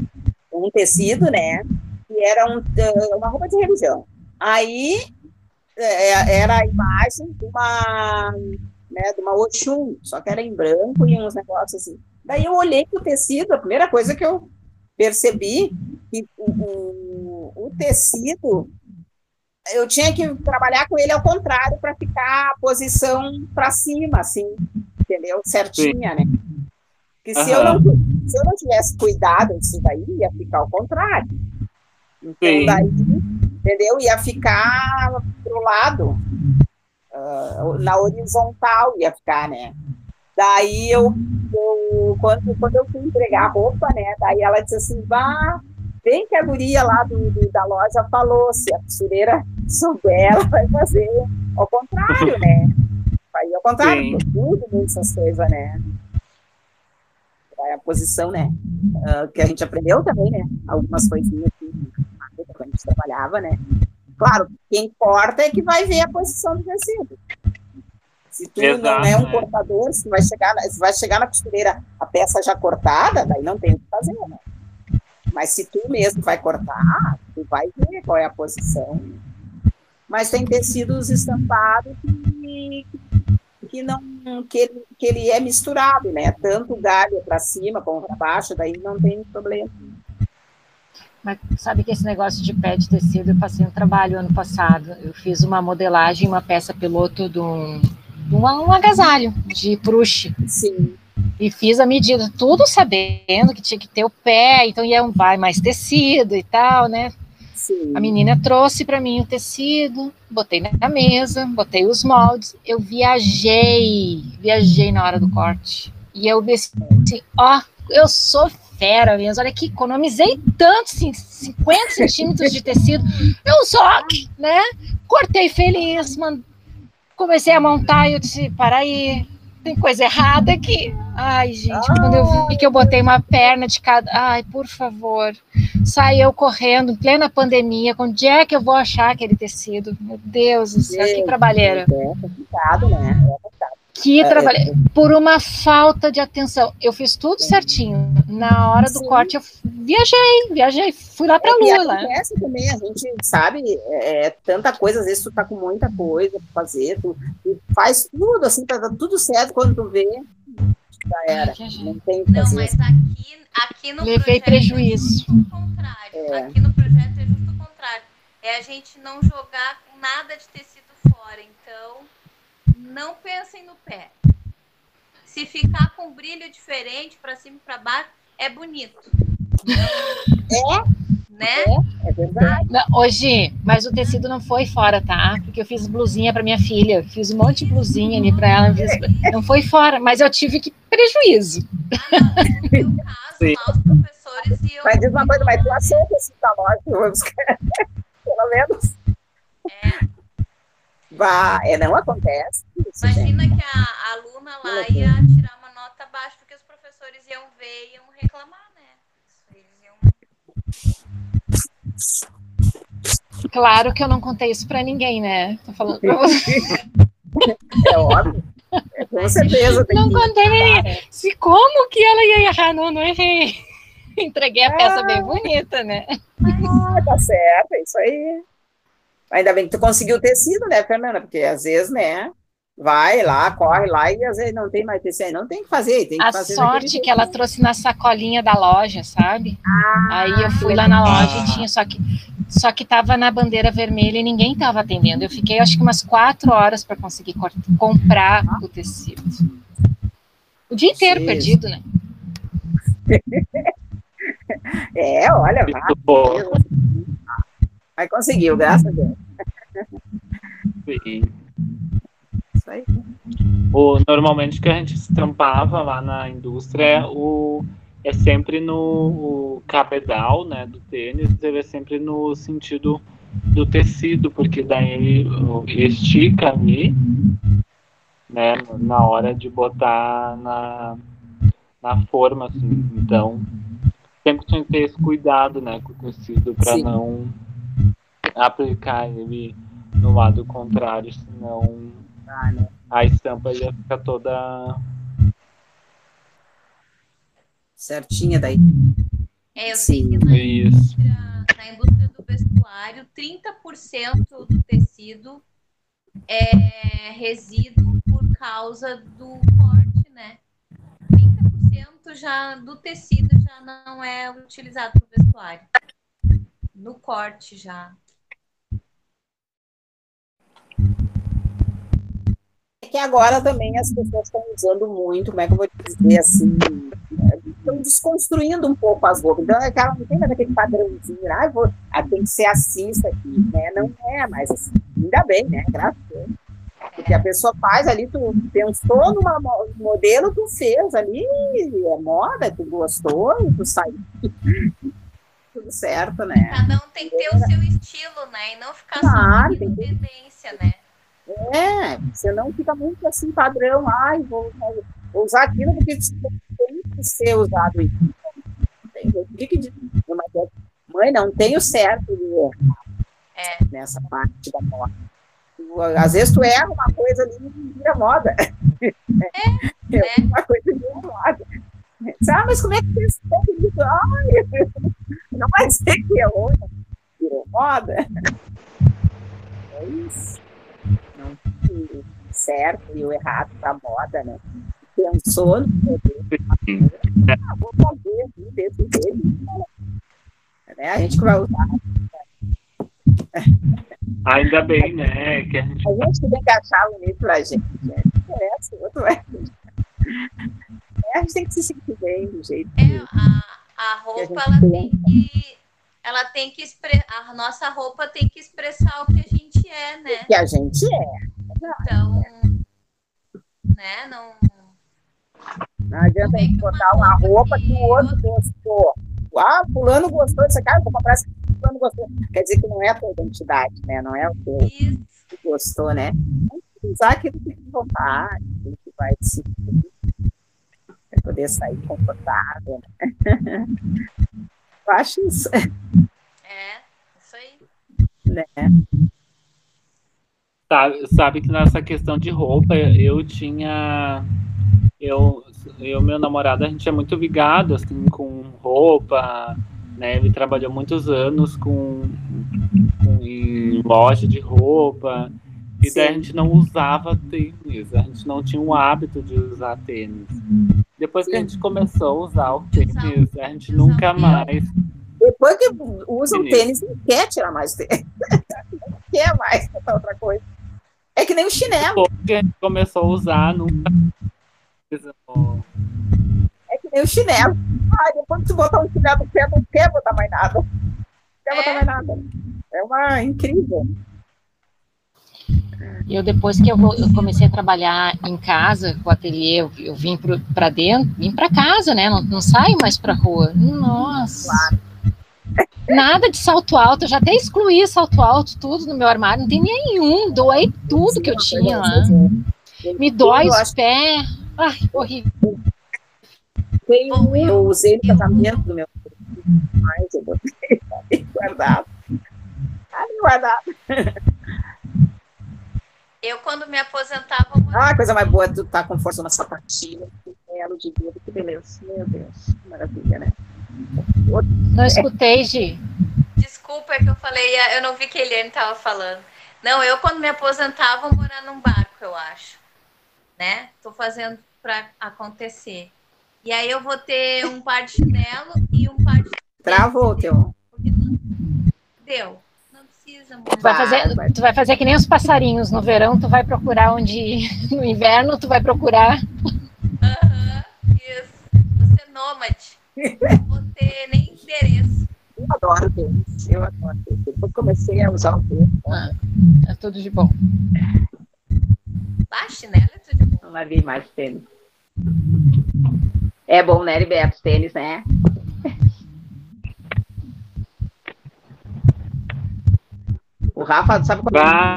um tecido, né? Que era uma roupa de religião. Aí era a imagem de uma Oxum, só que era em branco e uns negócios assim. Daí eu olhei pro tecido, a primeira coisa que eu percebi que o tecido eu tinha que trabalhar com ele ao contrário para ficar a posição para cima, assim, entendeu? Certinha, né? Porque se eu não tivesse cuidado disso daí, ia ficar ao contrário. Então, daí, entendeu? Ia ficar pro lado, na horizontal ia ficar, né? Daí, quando eu fui entregar a roupa, né? Daí ela disse assim, bem que a guria lá da loja falou, se a costureira souber, ela vai fazer ao contrário, né? Vai ao contrário, tudo essas coisas, né? A posição, né? Que a gente aprendeu também, né? Algumas coisinhas que a gente trabalhava, né? Claro, quem corta é que vai ver a posição do tecido. Se tu não é um cortador, se vai chegar na costureira a peça já cortada, daí não tem o que fazer, né? Mas se tu mesmo vai cortar, tu vai ver qual é a posição. Mas tem tecidos estampados que ele é misturado, né? Tanto o galho para cima como para baixo, daí não tem problema. Mas sabe que esse negócio de pé de tecido, eu passei um trabalho ano passado. Eu fiz uma modelagem, uma peça piloto de um agasalho de pruche. Sim. E fiz a medida, tudo sabendo que tinha que ter o pé, então vai mais tecido e tal, né? Sim. A menina trouxe para mim o tecido, botei na mesa, botei os moldes, eu viajei na hora do corte. E eu pensei, eu sou fera mesmo, olha aqui, economizei tanto, assim, 50 centímetros de tecido, eu só, né? Cortei feliz, comecei a montar e eu disse, para aí, tem coisa errada aqui. Ai, gente, quando eu vi que eu botei uma perna de cada... Ai, por favor. Saiu correndo, em plena pandemia. Onde é que eu vou achar aquele tecido? Meu Deus do céu, que trabalheira. É complicado, né? Que trabalheira. Por uma falta de atenção. Eu fiz tudo certinho. Na hora do corte, eu viajei. Fui lá pra Lua. Acontece também, a gente sabe, tanta coisa, às vezes tu tá com muita coisa pra fazer, tu faz tudo, assim, tá tudo certo, quando tu vê, já era. Não tem o que fazer. Mas aqui no levei projeto prejuízo. É justo o contrário. Aqui no projeto é justo o contrário. É a gente não jogar nada de tecido fora. Então, não pensem no pé. Se ficar com brilho diferente para cima e para baixo, é bonito. Né? É verdade. Hoje, mas o tecido não foi fora, tá? Porque eu fiz blusinha para minha filha, fiz um monte de blusinha ali para ela, não foi fora, mas eu tive que prejuízo. No meu caso, lá os professores iam... Mas diz uma coisa, mas tu aceita esse loja, vamos pelo menos. Não acontece isso, imagina, gente, que a aluna lá ia tirar uma nota baixa, porque os professores iam ver e iam reclamar, né? Claro que eu não contei isso pra ninguém, né? Tô falando pra você. É óbvio. Com certeza. Não contei nem. Se como que ela ia errar? Não errei. Entreguei a peça bem bonita, né? Tá certo, é isso aí. Ainda bem que tu conseguiu o tecido, né, Fernanda? Porque às vezes, né, vai lá, corre lá e às vezes não tem mais tecido. Não tem que fazer, tem que A fazer daquele sorte jeito. que ela trouxe na sacolinha da loja, sabe? Aí eu fui lá na loja e tinha, só que tava na bandeira vermelha e ninguém tava atendendo. Eu fiquei, acho que umas 4 horas para conseguir comprar o tecido. O dia inteiro perdido, né? Olha, Muito bom. mas conseguiu, graças a Deus. Sim. Isso aí. Normalmente que a gente estampava lá na indústria é sempre no cabedal, né, do tênis, ele é sempre no sentido do tecido, porque daí estica ali, né, na hora de botar na forma, assim. Então, sempre tinha que ter esse cuidado, né, com o tecido para não aplicar ele no lado contrário, senão a estampa ia ficar toda certinha daí. Eu sei que na indústria do vestuário, 30% do tecido é resíduo por causa do corte, né? 30% já do tecido já não é utilizado no vestuário. No corte já. É que agora também as pessoas estão usando muito, como é que eu vou dizer assim, estão desconstruindo um pouco as roupas. Então, aquela, não tem mais aquele padrãozinho, tem que ser assim isso aqui, né? Não é mais assim. Ainda bem, né? Graças a Deus. Porque a pessoa faz ali, tu pensou num modelo, tu fez ali, é moda, tu gostou, e tu saiu. Tudo certo, né? Cada um tem que ter o seu estilo, né? E não ficar só seguindo tendência, né? Senão fica muito assim, padrão, vou usar aquilo porque tem que ser usado isso. Não tem jeito. O que diz? Mãe, não tem o certo nessa parte da moda. Às vezes tu erra uma coisa ali e vira moda. Uma coisa vira moda. Mas como é que fez tudo isso? Não vai ser que errou, virou moda. É isso. Não tem o certo e o errado para moda, né? Pensou no poder. Vou fazer desse jeito. Né? A gente que vai usar. Ainda bem, né? Que a gente tem que achar bonito pra gente. A gente tem que se sentir bem do jeito a roupa, ela tem que a nossa roupa tem que expressar o que a gente é, né? O que a gente é. Então, né? Não adianta a gente botar uma roupa que o outro gostou. Fulano gostou dessa cara, vou comprar essa. Fulano gostou. Quer dizer que não é a tua identidade, né? Não é o teu que gostou, né? Tem que usar aquilo que tem vontade, aquilo que vai se para poder sair confortável. Né? Eu acho isso. Isso aí. Né? Sabe que nessa questão de roupa, eu e meu namorado, a gente é muito ligado, assim, com roupa, né? Ele trabalhou muitos anos em loja de roupa, e daí a gente não usava tênis, a gente não tinha o hábito de usar tênis. Depois que a gente começou a usar o tênis, a gente nunca mais... Depois que usa o tênis, não quer tirar mais tênis. Não quer mais botar outra coisa. É que nem o chinelo. Depois que a gente começou a usar, nunca... É que nem o chinelo. Depois que tu botar um chinelo no pé, não quer botar mais nada. Não quer botar mais nada. É incrível. Depois que eu comecei a trabalhar em casa, com o ateliê, eu vim para dentro, vim para casa, né? Não saio mais para rua. Nossa! Claro. Nada de salto alto, eu já até excluí salto alto, tudo no meu armário, não tem nenhum, doei tudo que eu tinha lá. Me dói os pés. Ai, horrível. Eu usei no casamento do meu filho, mas eu botei guardado. Eu, quando me aposentava... coisa mais boa é tu tá com força na sapatilha, belo de vida, que beleza. Meu Deus, que maravilha, né? Não escutei, Gi. Desculpa, é que eu falei, eu não vi que a Eliane estava falando. Não, eu quando me aposentar vou morar num barco, eu acho. Né? Tô fazendo para acontecer. E aí eu vou ter um par de chinelo e um par de... Travou, teu. Deu. Não precisa, amor. Tu vai fazer que nem os passarinhos. No verão, tu vai procurar onde ir. No inverno, tu vai procurar. Isso. Vou ser nômade. Não vou ter nem endereço. Eu adoro tênis. Eu adoro tênis. Depois comecei a usar o tênis. É tudo de bom. Chinelo é tudo de bom. Não larguei mais tênis. É bom, né, Heriberto? Tênis, né? O Rafa, sabe qual é?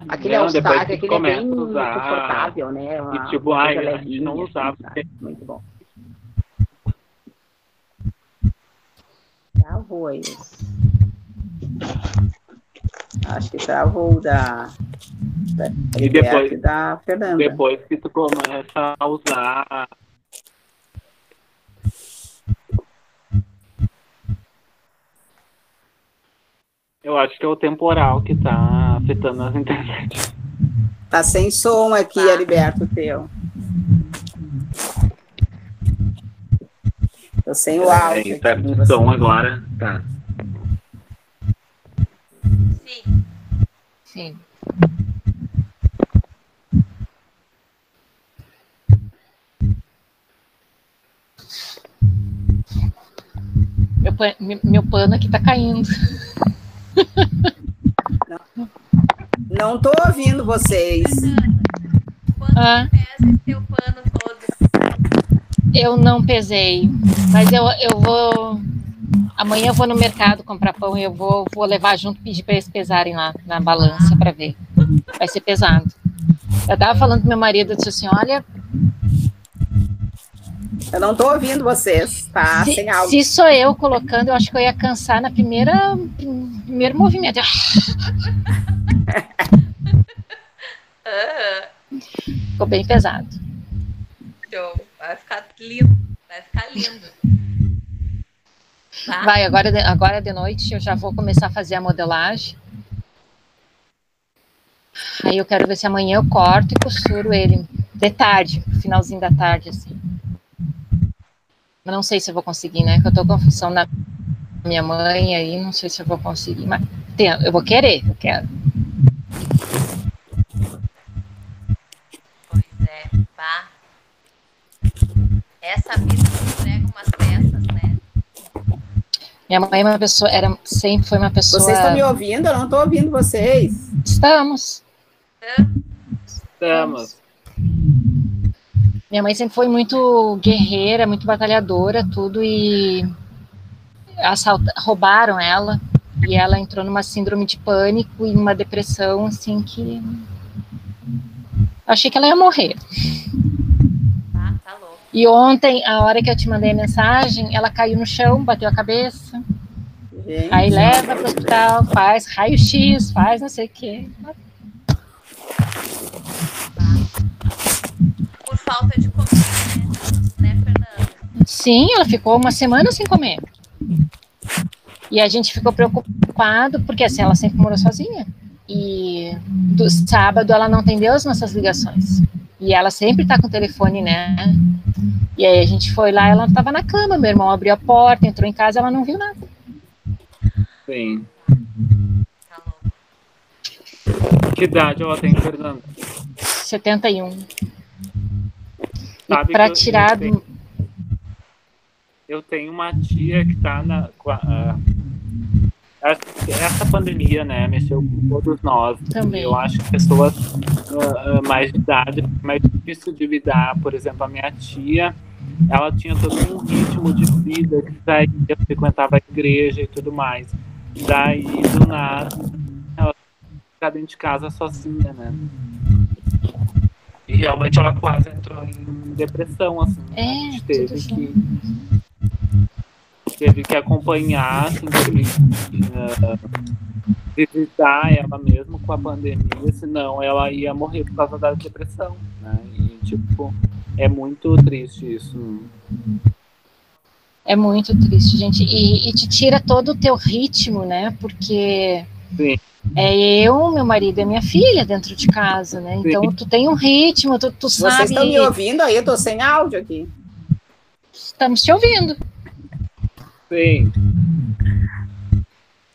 Aquele All-Star, aquele é bem confortável, né? E tipo, a gente não usava. Muito bom. Travou isso. Acho que travou da e depois da Fernanda. Depois que tu começa a usar. Eu acho que é o temporal que tá afetando as internet. Tá sem som aqui, Heriberto, teu. Tô sem o áudio. Tá com som agora. Tá. Sim. Sim. Meu pano aqui tá caindo. Não tô ouvindo vocês. Quanto pesa esse teu pano todo? Eu não pesei, mas eu vou... Amanhã eu vou no mercado comprar pão e eu vou levar junto, pedir para eles pesarem lá na balança para ver. Vai ser pesado. Eu tava falando com meu marido, eu disse assim, olha... Eu não tô ouvindo vocês, tá? Sem áudio. Se sou eu colocando, eu acho que eu ia cansar na primeiro movimento. Ficou bem pesado. Vai ficar lindo. Vai ficar lindo. Tá? Vai, agora de noite eu já vou começar a fazer a modelagem. Aí eu quero ver se amanhã eu corto e costuro ele de tarde, finalzinho da tarde, assim. Mas não sei se eu vou conseguir, né? Que eu tô com a função da minha mãe aí, não sei se eu vou conseguir, mas eu vou querer, eu quero. Pois é, pá. Essa vida nos entrega umas peças, né? Minha mãe é uma pessoa, sempre foi uma pessoa... Vocês estão me ouvindo? Eu não estou ouvindo vocês. Estamos. Estamos. Minha mãe sempre foi muito guerreira, muito batalhadora, tudo, e roubaram ela, e ela entrou numa síndrome de pânico e numa depressão, assim, que... Eu achei que ela ia morrer. Tá louco. E ontem, a hora que eu te mandei a mensagem, ela caiu no chão, bateu a cabeça. Gente. Aí leva para o hospital, faz raio-x, faz não sei o quê. Por falta de comida, né, Fernanda? Sim, ela ficou uma semana sem comer. E a gente ficou preocupado, porque assim, ela sempre morou sozinha. E do sábado ela não atendeu as nossas ligações. E ela sempre tá com o telefone, né? E aí a gente foi lá, ela estava na cama, meu irmão abriu a porta, entrou em casa, ela não viu nada. Sim. Tá louco. Que idade ela tem, Fernanda? 71. Sabe e para tirar do... Eu tenho uma tia que tá essa pandemia, né, mexeu com todos nós. Também. Eu acho que pessoas mais de idade, mais difícil de lidar. Por exemplo, a minha tia, ela tinha todo um ritmo de vida, que saía, frequentava a igreja e tudo mais. Daí, do nada, ela fica dentro de casa sozinha, né? E realmente ela quase entrou em depressão, assim. A gente teve que acompanhar, assim, visitar ela mesmo com a pandemia, senão ela ia morrer por causa da depressão, né? E, tipo, é muito triste isso. É muito triste, gente. E te tira todo o teu ritmo, né? Porque Sim. é eu, meu marido e minha filha dentro de casa, né? Então tu tem um ritmo, tu Vocês sabe. estão me ouvindo aí? Eu tô sem áudio aqui. Estamos te ouvindo. Sim.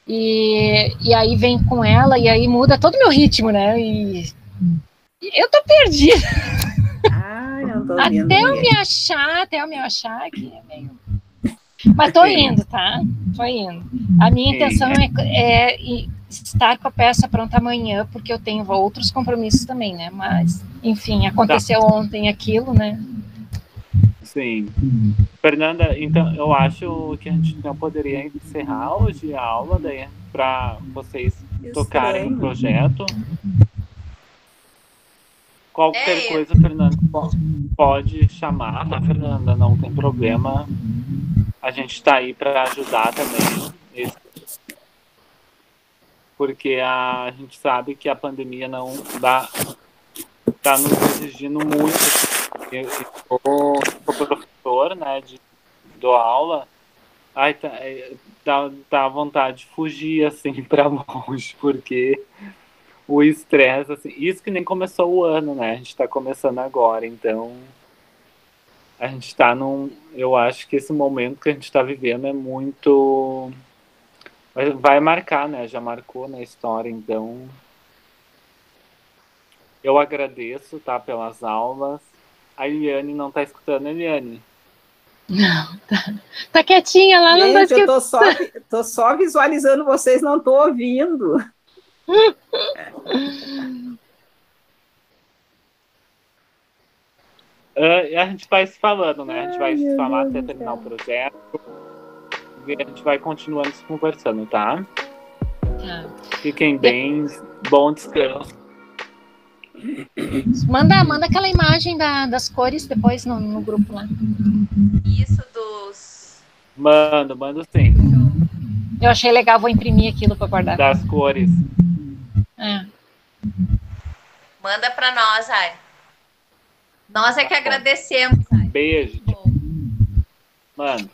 E aí vem com ela, e aí muda todo o meu ritmo, né? E eu tô perdida. Ai, não tô ouvindo Até eu ninguém. me achar que é meio. Mas tô indo, tá? Tô indo. A minha intenção é estar com a peça pronta amanhã, porque eu tenho outros compromissos também, né? Mas, enfim, aconteceu ontem aquilo, né? Sim. Fernanda, então eu acho que a gente não poderia encerrar hoje a aula daí para vocês tocarem o projeto. Qualquer coisa, Fernanda, pode chamar, tá, Fernanda? Não tem problema. A gente está aí para ajudar também. Porque a gente sabe que a pandemia não está nos exigindo muito. Eu sou professor, né, dou aula. Ai, tá à vontade de fugir, assim, para longe, porque o estresse, assim, isso que nem começou o ano, né? A gente tá começando agora, então a gente tá eu acho que esse momento que a gente tá vivendo é muito, vai marcar, né? Já marcou na história, então eu agradeço, tá, pelas aulas. A Eliane não tá escutando, Eliane? Não, tá quietinha lá, não tá Gente, eu escutando. tô só visualizando vocês, não tô ouvindo. A gente vai se falando, né? A gente vai se falar até terminar o projeto. E a gente vai continuando se conversando, tá? Tá. Fiquem bem, bom descanso. Manda aquela imagem das cores depois no grupo lá. Isso dos... Mando sim. Eu achei legal, vou imprimir aquilo para guardar. Das cores. É. Manda para nós, Ari. Nós é que agradecemos, Ari. Beijo. Mano.